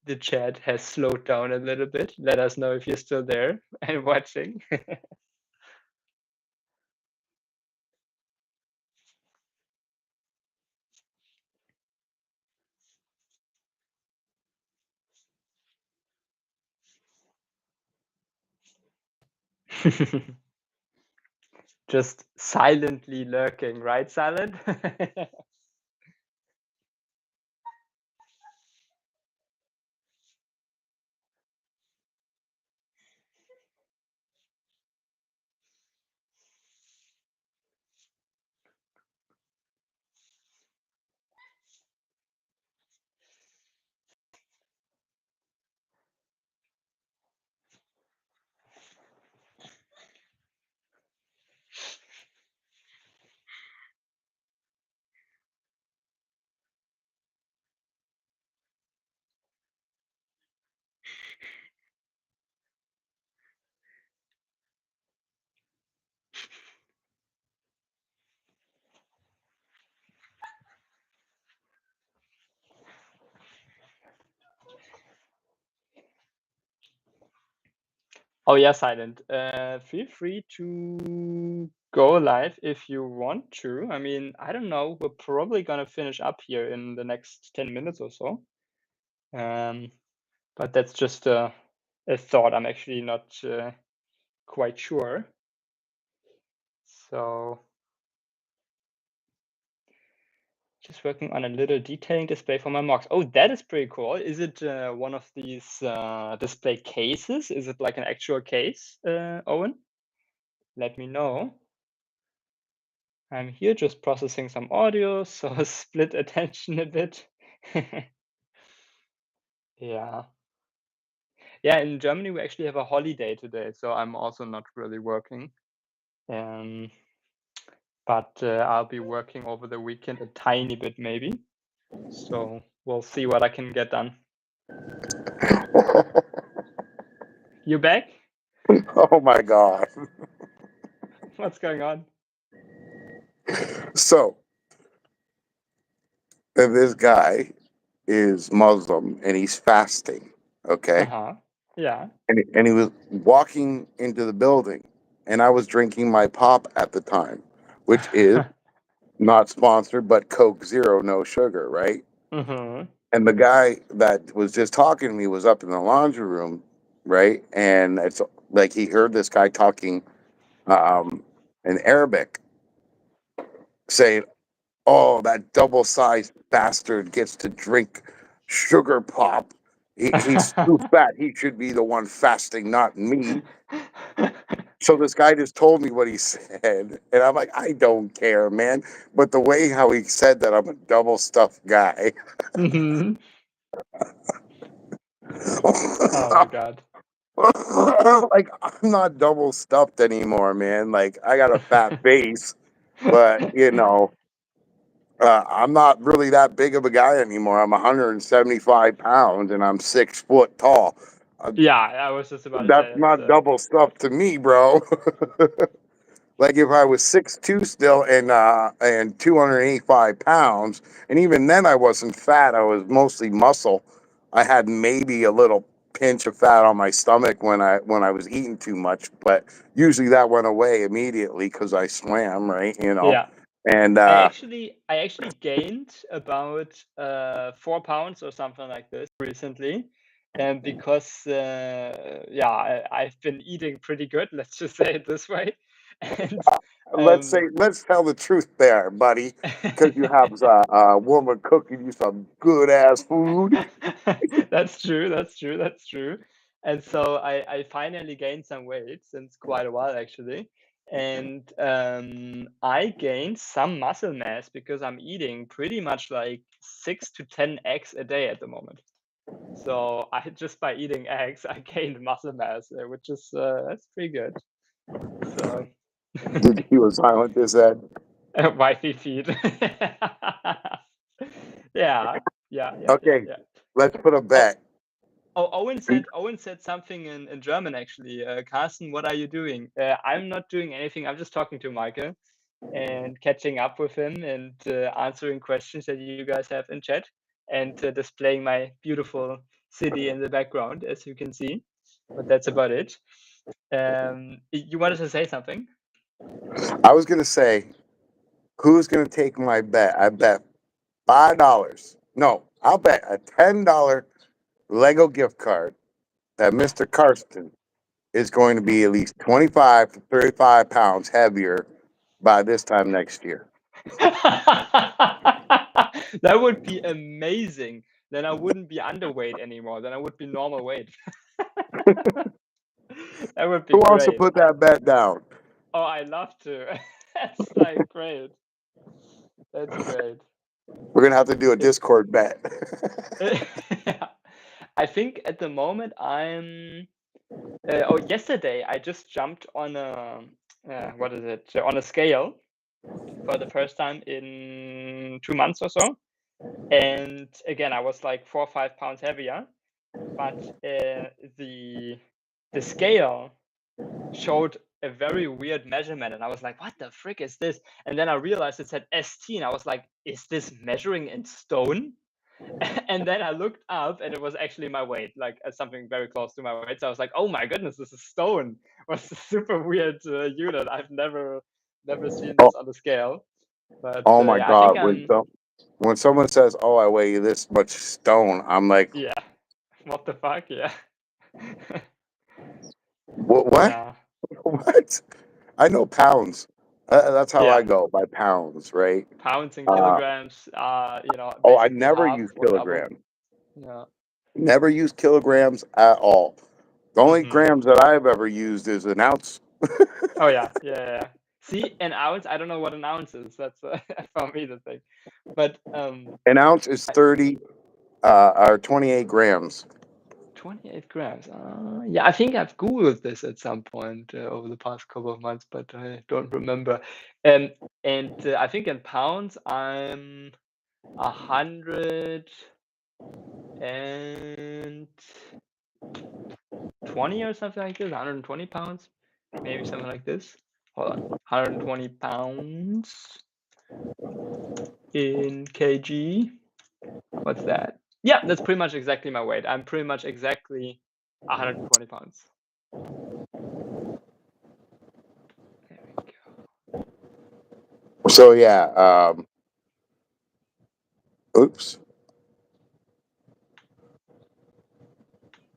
The chat has slowed down a little bit. Let us know if you're still there and watching. Just silently lurking, right, Silent? Oh yeah, Silent. Feel free to go live if you want to. I mean, I don't know. We're probably gonna finish up here in the next 10 minutes or so. But that's just a thought. I'm actually not quite sure. So just working on a little detailing display for my mocks. Oh, that is pretty cool. Is it one of these display cases? Is it like an actual case, Owen? Let me know. I'm here just processing some audio, so split attention a bit. Yeah. Yeah, in Germany we actually have a holiday today, so I'm also not really working. But I'll be working over the weekend a tiny bit maybe. So we'll see what I can get done. You back? Oh my God. What's going on? So, this guy is Muslim and he's fasting, okay? Yeah. And he was walking into the building, and I was drinking my pop at the time, which is not sponsored, but Coke Zero, no sugar, right? And the guy that was just talking to me was up in the laundry room, right? And it's like he heard this guy talking in Arabic, saying, "Oh, that double-sized bastard gets to drink sugar pop. He's too fat. He should be the one fasting, not me." So this guy just told me what he said, and I'm like, I don't care, man. But the way how he said that I'm a double stuffed guy. Oh my God. Like, I'm not double stuffed anymore, man. Like, I got a fat face, but I'm not really that big of a guy anymore. I'm 175 pounds and I'm 6 foot tall. Yeah, I was just about to That's say not double stuffed to me, bro. Like if I was 6'2" still and 285 pounds, and even then I wasn't fat. I was mostly muscle. I had maybe a little pinch of fat on my stomach when I was eating too much, but usually that went away immediately because I swam, right? Yeah. And I actually gained about 4 pounds or something like this recently, and because yeah, I've been eating pretty good. Let's just say it this way. And let's tell the truth there, buddy, because you have a woman cooking you some good ass food. That's true. That's true. That's true. And so I finally gained some weight since quite a while actually. And I gained some muscle mass because I'm eating pretty much like 6 to 10 eggs a day at the moment. So I just by eating eggs, I gained muscle mass, which is that's pretty good. So He was silent. This said, wifey feed. Yeah. Okay, let's put a bet. Owen said something in German actually. Carsten, what are you doing? I'm not doing anything. I'm just talking to Michael and catching up with him and answering questions that you guys have in chat and displaying my beautiful city in the background, as you can see. But that's about it. You wanted to say something? I was gonna say, who's gonna take my bet? I bet $5. No, I'll bet a $10 Lego gift card that Mr. Karsten is going to be at least 25 to 35 pounds heavier by this time next year. That would be amazing. Then I wouldn't be underweight anymore. Then I would be normal weight. That would be Who wants to great. put that bet down? Oh, I love to. That's like great. That's great. We're gonna have to do a Discord bet. I think at the moment I'm. Yesterday I just jumped on a what is it? On a scale for the first time in 2 months or so, and again I was like 4 or 5 pounds heavier, but the scale showed a very weird measurement, and I was like, what the frick is this? And then I realized it said ST, and I was like, is this measuring in stone? And then I looked up, and it was actually my weight, like something very close to my weight. So I was like, oh my goodness, this is stone. It was a super weird unit. I've never seen this on the scale. But Oh my I think God! I'm. When someone says, "Oh, I weigh this much stone," I'm like, Yeah. What the fuck? Yeah. What? Yeah. What? I know pounds. That's how I Yeah. go, by pounds, right? Pounds and kilograms are, Oh, I basically never half use or double. kilograms. Yeah. Never use kilograms at all. The only grams that I've ever used is an ounce. Oh yeah. See, an ounce. I don't know what an ounce is. That's for me the thing. But An ounce is 30 or 28 grams. 28 grams. Yeah, I think I've Googled this at some point over the past couple of months, but I don't remember. And I think in pounds, I'm 120 or something like this. 120 pounds, maybe something like this. Hold on, 120 pounds in kg. What's that? Yeah, that's pretty much exactly my weight. I'm pretty much exactly 120 pounds. There we go. So yeah. Oops.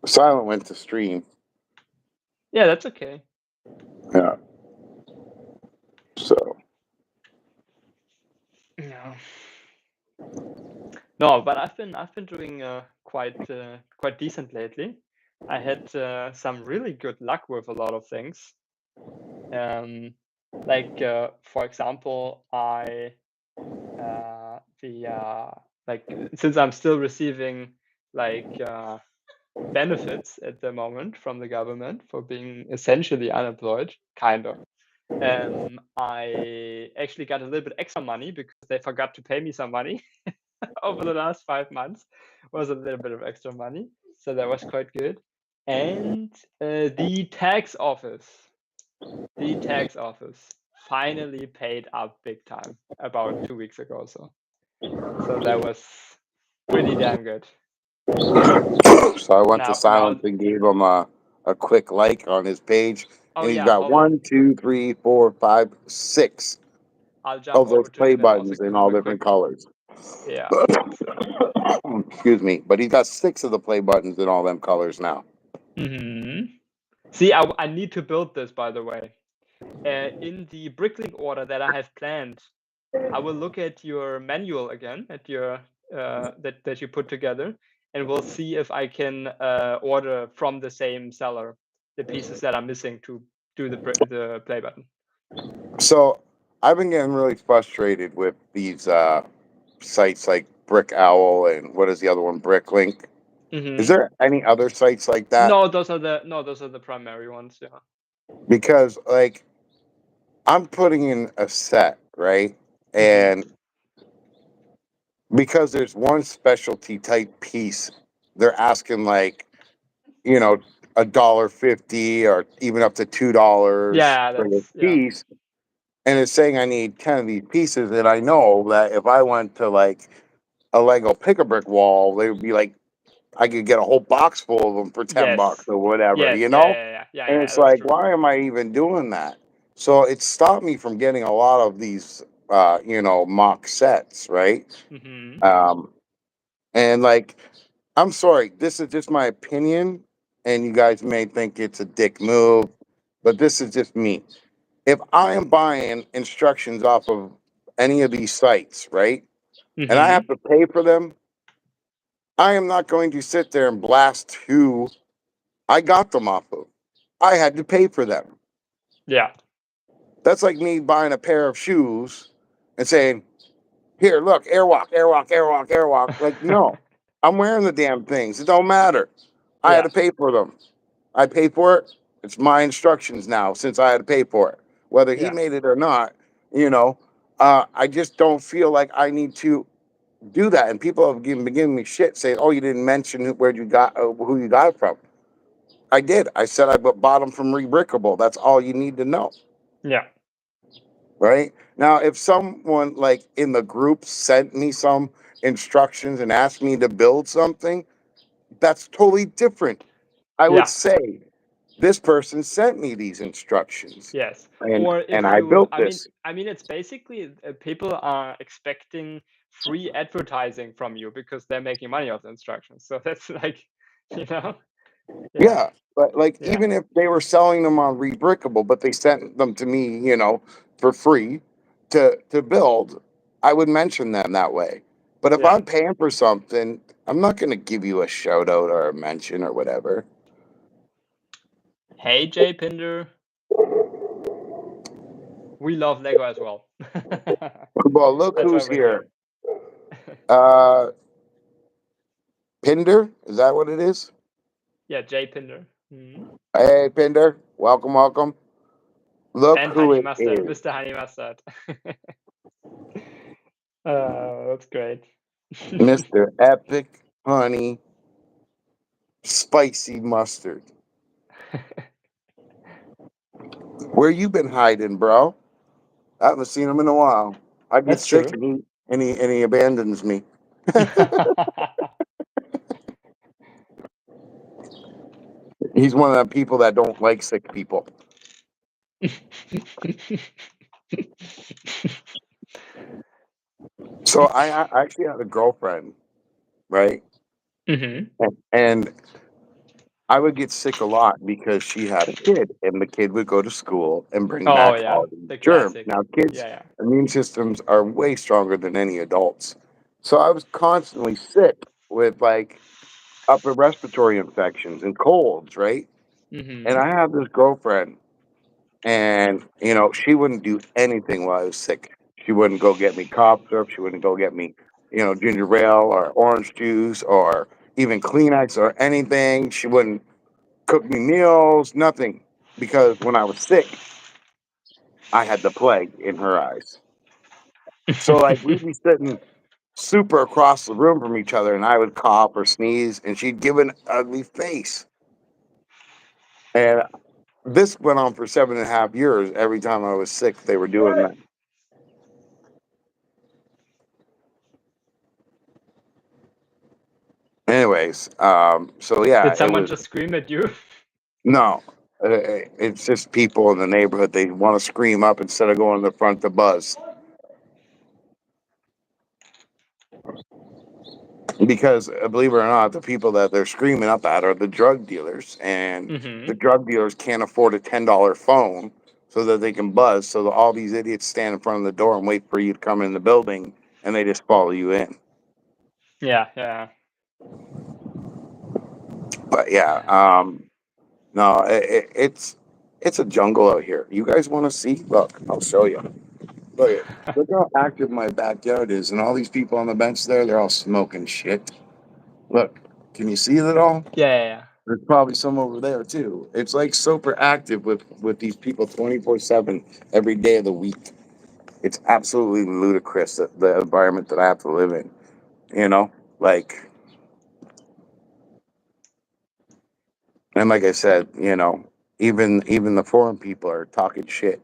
Silent went to stream. Yeah, that's okay. Yeah. So. Yeah. No, but I've been doing quite decent lately. I had some really good luck with a lot of things. Like for example, since I'm still receiving like benefits at the moment from the government for being essentially unemployed, kind of. I actually got a little bit extra money because they forgot to pay me some money over the last 5 months. Was a little bit of extra money, so that was quite good. And the tax office finally paid up big time about 2 weeks ago. So that was pretty damn good. So I went to Now, Silent and gave him a quick like on his page, oh and he's yeah, got hold on. 1, 2, 3, 4, 5, 6 I'll jump of those over to play him and also buttons in give all him a different quick. colors. Yeah. Excuse me, but he's got 6 of the play buttons in all them colors now. See, I need to build this, by the way. In the bricklink order that I have planned, I will look at your manual again, at your that you put together, and we'll see if I can order from the same seller the pieces that are missing to do the play button. So I've been getting really frustrated with these sites like Brick Owl and what is the other one, Bricklink. Is there any other sites like that? No, those are the primary ones. Yeah. Because like I'm putting in a set, right? And because there's one specialty type piece. They're asking like, you know, $1.50 or even up to $2 Yeah, for this that's yeah. piece. And it's saying I need 10 of these pieces. And I know that if I went to like a Lego pick-a-brick wall, they would be like, I could get a whole box full of them for $10 Yes. or whatever, Yes. you Yeah. know? Yeah. Yeah. Yeah. And Yeah. it's That's like, true. why am I even doing that? So it stopped me from getting a lot of these, mock sets, right? Mm-hmm. Um, and like, I'm sorry, this is just my opinion, and you guys may think it's a dick move, but this is just me. If I am buying instructions off of any of these sites, right, and I Mm-hmm. have to pay for them, I am not going to sit there and blast who I got them off of. I had to pay for them. Yeah. That's like me buying a pair of shoes and saying, "Here, look, airwalk, airwalk, airwalk, airwalk." Like, no, I'm wearing the damn things. It don't matter. I had Yeah. to pay for them. I paid for it. It's my instructions now since I had to pay for it. Whether he Yeah. made it or not, you know, I just don't feel like I need to do that. And people have been giving me shit saying, "Oh, you didn't mention where you got who you got it from." I did. I said I bought them from Rebrickable. That's all you need to know, Yeah. right? Now, if someone like in the group sent me some instructions and asked me to build something, that's totally different. I would Yeah. say this person sent me these instructions, Yes. and Or and if I you, built this. I mean, it's basically people are expecting free advertising from you because they're making money off the instructions. So that's like, you know, yeah, Yeah, but like yeah, even if they were selling them on Rebrickable, but they sent them to me, for free to build, I would mention them that way. But if yeah. I'm paying for something, I'm not going to give you a shout out or a mention or whatever. Hey, Jay Pinder, we love Lego as well. Well, look That's why who's we're here. here. Uh, Pinder, is that what it is? Yeah, Jay Pinder. Mhm. Hey, Pinder, welcome, welcome. Look And who Honey it Mustard, is, Mr. Honey Mustard. That's great. Mr. Epic Honey Spicy Mustard. Where you been hiding, bro? I haven't seen him in a while. I get That's sick true. and he abandons me. He's one of the people that don't like sick people. So I actually had a girlfriend, right? Hmm. And I would get sick a lot because she had a kid, and the kid would go to school and bring Oh back yeah, all these the germs. classic. Now, kids' Yeah, yeah. immune systems are way stronger than any adults. So I was constantly sick with like upper respiratory infections and colds, right? And Hmm. I had this girlfriend, and she wouldn't do anything while I was sick. She wouldn't go get me cough syrup. She wouldn't go get me, ginger ale or orange juice or even Kleenex or anything. She wouldn't cook me meals, nothing, because when I was sick, I had the plague in her eyes. So like we'd be sitting super across the room from each other, and I would cough or sneeze, and she'd give an ugly face. And this went on for 7.5 years. Every time I was sick, they were doing that. Anyways, so yeah, Did it someone was just scream at you? no. It's just people in the neighborhood. They want to scream up instead of going to the front to buzz. Because believe it or not, the people that they're screaming up at are the drug dealers, and the Hmm. drug dealers can't afford a $10 phone so that they can buzz. So that all these idiots stand in front of the door and wait for you to come in the building, and they just follow you in. Yeah, yeah. But yeah, no, it's a jungle out here. You guys want to see? Look, I'll show you. Look how active my backyard is, and all these people on the bench there, they're all smoking shit. Look, can you see it all? Yeah, yeah, yeah. There's probably some over there too. It's like super active with these people 24/7 every day of the week. It's absolutely ludicrous that the environment that I have to live in. you know, like, and like I said, you know, even the foreign people are talking shit.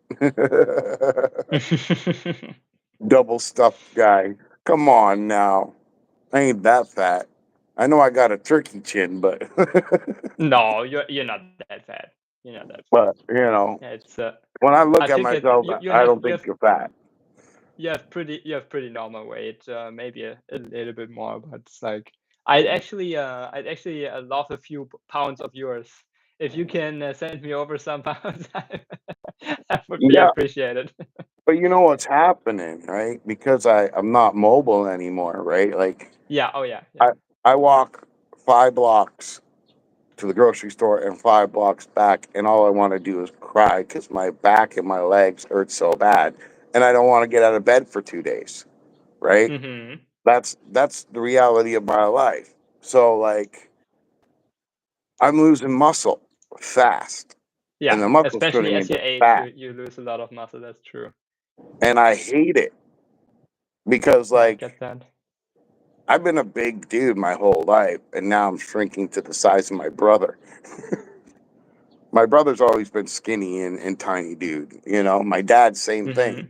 Double stuffed guy. Come on now. I ain't that fat. I know I got a turkey chin, but No, you're not that fat. You're not that fat. but you know, Yeah, it's when I I look at think it myself, I don't you think have you're fat. you have pretty normal weight, maybe a little bit more, but it's like I'd actually love a few pounds of yours. If you can send me over some pounds, that would be Yeah, appreciated. but you know what's happening, right? Because I'm not mobile anymore, right? Like Yeah. Oh yeah. Yeah. I I walk 5 blocks to the grocery store and 5 blocks back, and all I want to do is cry because my back and my legs hurt so bad, and I don't want to get out of bed for 2 days, right? Hmm. That's the reality of my life. So like I'm losing muscle fast, and Yeah. the muscle's Especially turning as you into age, fat, you lose a lot of muscle. That's true. and I hate it because Yeah, I like get that. I've been a big dude my whole life, and now I'm shrinking to the size of my brother. My brother's always been skinny and tiny dude. You know, my dad, same thing. Hmm.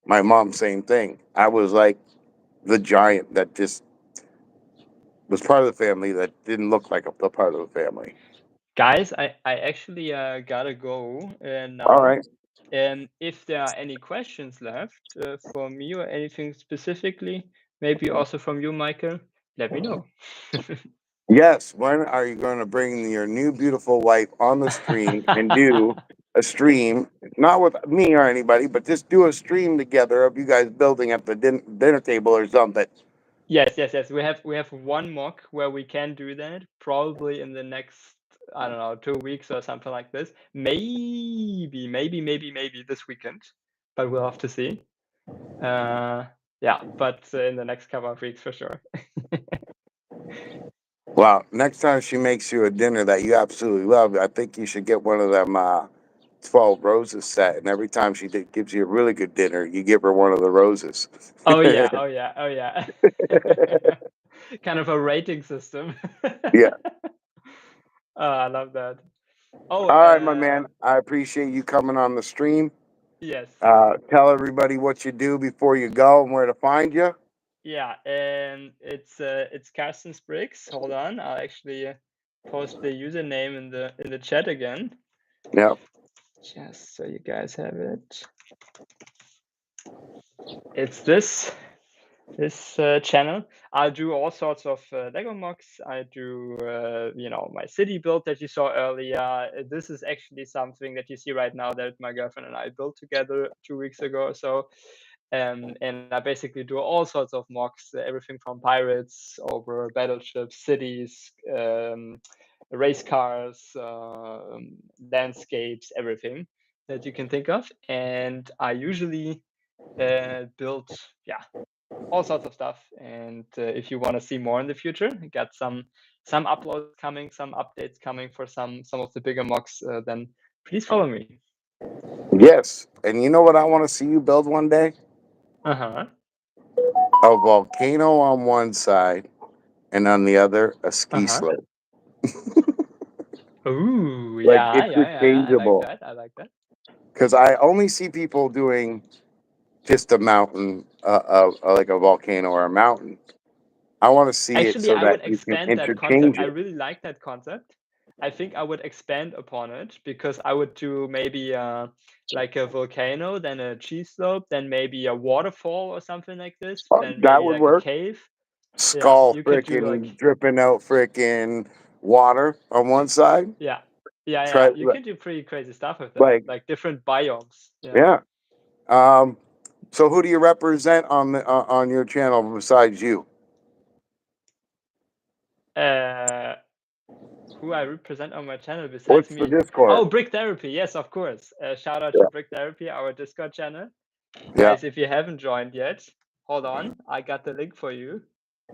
My mom, same thing. I was like the giant that just was part of the family that didn't look like a part of the family. Guys, I actually gotta go All now. right. And if there are any questions left for me or anything specifically, maybe also from you, Michael, let me know. Yes. When are you going to bring your new beautiful wife on the stream and do a stream, not with me or anybody, but just do a stream together of you guys building at the dinner table or something? Yes, yes, yes. We have one mock where we can do that, probably in the next, I don't know, 2 weeks or something like this. Maybe this weekend, but we'll have to see. Yeah, but in the next couple of weeks for sure. Well, next time she makes you a dinner that you absolutely love, I think you should get one of them 12 roses set. And every time gives you a really good dinner, you give her one of the roses. Oh yeah, oh yeah, oh yeah. Kind of a rating system. Yeah. Oh, I love that. Oh, All right, my man. I appreciate you coming on the stream. yes. Tell everybody what you do before you go and where to find you. Yeah, and it's Carsten's Bricks. Hold on, I'll actually post the username in the chat again, Yeah. just so you guys have it. It's this channel. I do all sorts of Lego mocks. I do, my city build that you saw earlier. This is actually something that you see right now that my girlfriend and I built together 2 weeks ago or so. And I basically do all sorts of mocks, everything from pirates over battleships, cities, race cars, landscapes, everything that you can think of. And I usually build, yeah, all sorts of stuff. And if you want to see more in the future, I got some uploads coming, some updates coming for some of the bigger mocks. Then please follow me. Yes. And you know what I want to see you build one day? Uh-huh. A volcano on one side and on the other, a ski Uh-huh. slope. Ooh, Like yeah, it's yeah, yeah. I like interchangeable. that. I like that. Because I only see people doing just a mountain, like a volcano or a mountain. I want to see it Actually, so I that would you can expand that concept. interchange I it. really like that concept. I think I would expand upon it because I would do maybe like a volcano, then a cheese slope, then maybe a waterfall or something like this, then That maybe would like a work. cave. Yeah, Skull you could do like freaking dripping out freaking water on one side. yeah, yeah, Try yeah. You can do pretty crazy stuff with that, like like different biomes. Yeah. yeah. So who do you represent on your channel besides you? Uh, who I represent on my channel besides What's the me? Discord? Oh, Brick Therapy. Yes, of course. Shout out to Yeah. Brick Therapy, our Discord channel. Yeah. Guys, if you haven't joined yet, hold on. I got the link for you.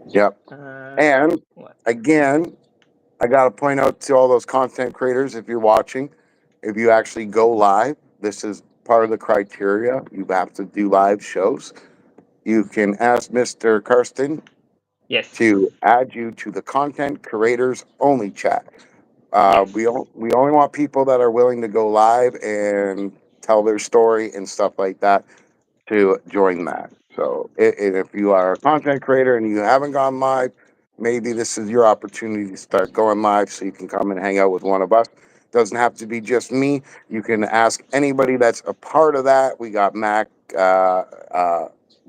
Yeah. And What? again, I got to point out to all those content creators, if you're watching, if you actually go live, this is part of the criteria. You have to do live shows. You can ask Mr. Karsten Yes. to add you to the content creators only chat. Yes. We only want people that are willing to go live and tell their story and stuff like that to join that. So if you are a content creator and you haven't gone live, maybe this is your opportunity to start going live so you can come and hang out with one of us. Doesn't have to be just me. You can ask anybody that's a part of that. We got Mac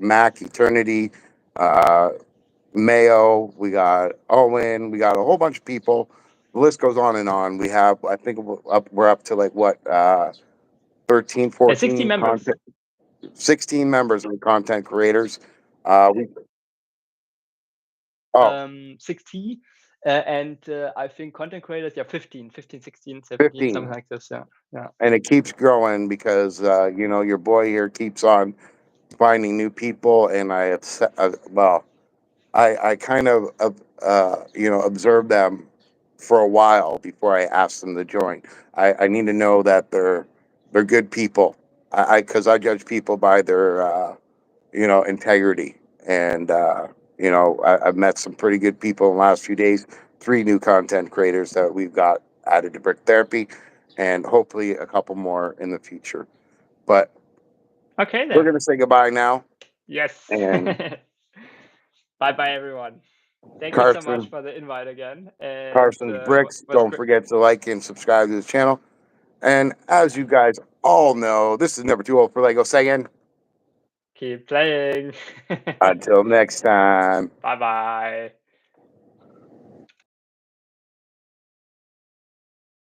Eternity, uh, Mayo, we got Owen, we got a whole bunch of people. The list goes on and on. We have, I think we're up to like what, 13, 16 14 members. content, 16 members of content creators. We, oh, 60. And I think content creators, yeah, 15, 15, 16, 17, 15. something like this. Yeah. Yeah. And it keeps growing because, your boy here keeps on finding new people. And I kind of observed them for a while before I asked them to join. I need to know that they're good people. Because I judge people by their integrity. And I've met some pretty good people in the last few days. 3 new content creators that we've got added to Brick Therapy, and hopefully a couple more in the future. But Okay, we're then. gonna say goodbye now. Yes. And Bye bye, everyone. Thank you so much Carson, for the invite again. And Carston's Bricks. was Don't great. forget to like and subscribe to the channel. And as you guys all know, this is Never Too Old for Lego saying, Keep playing. until next time. Bye bye.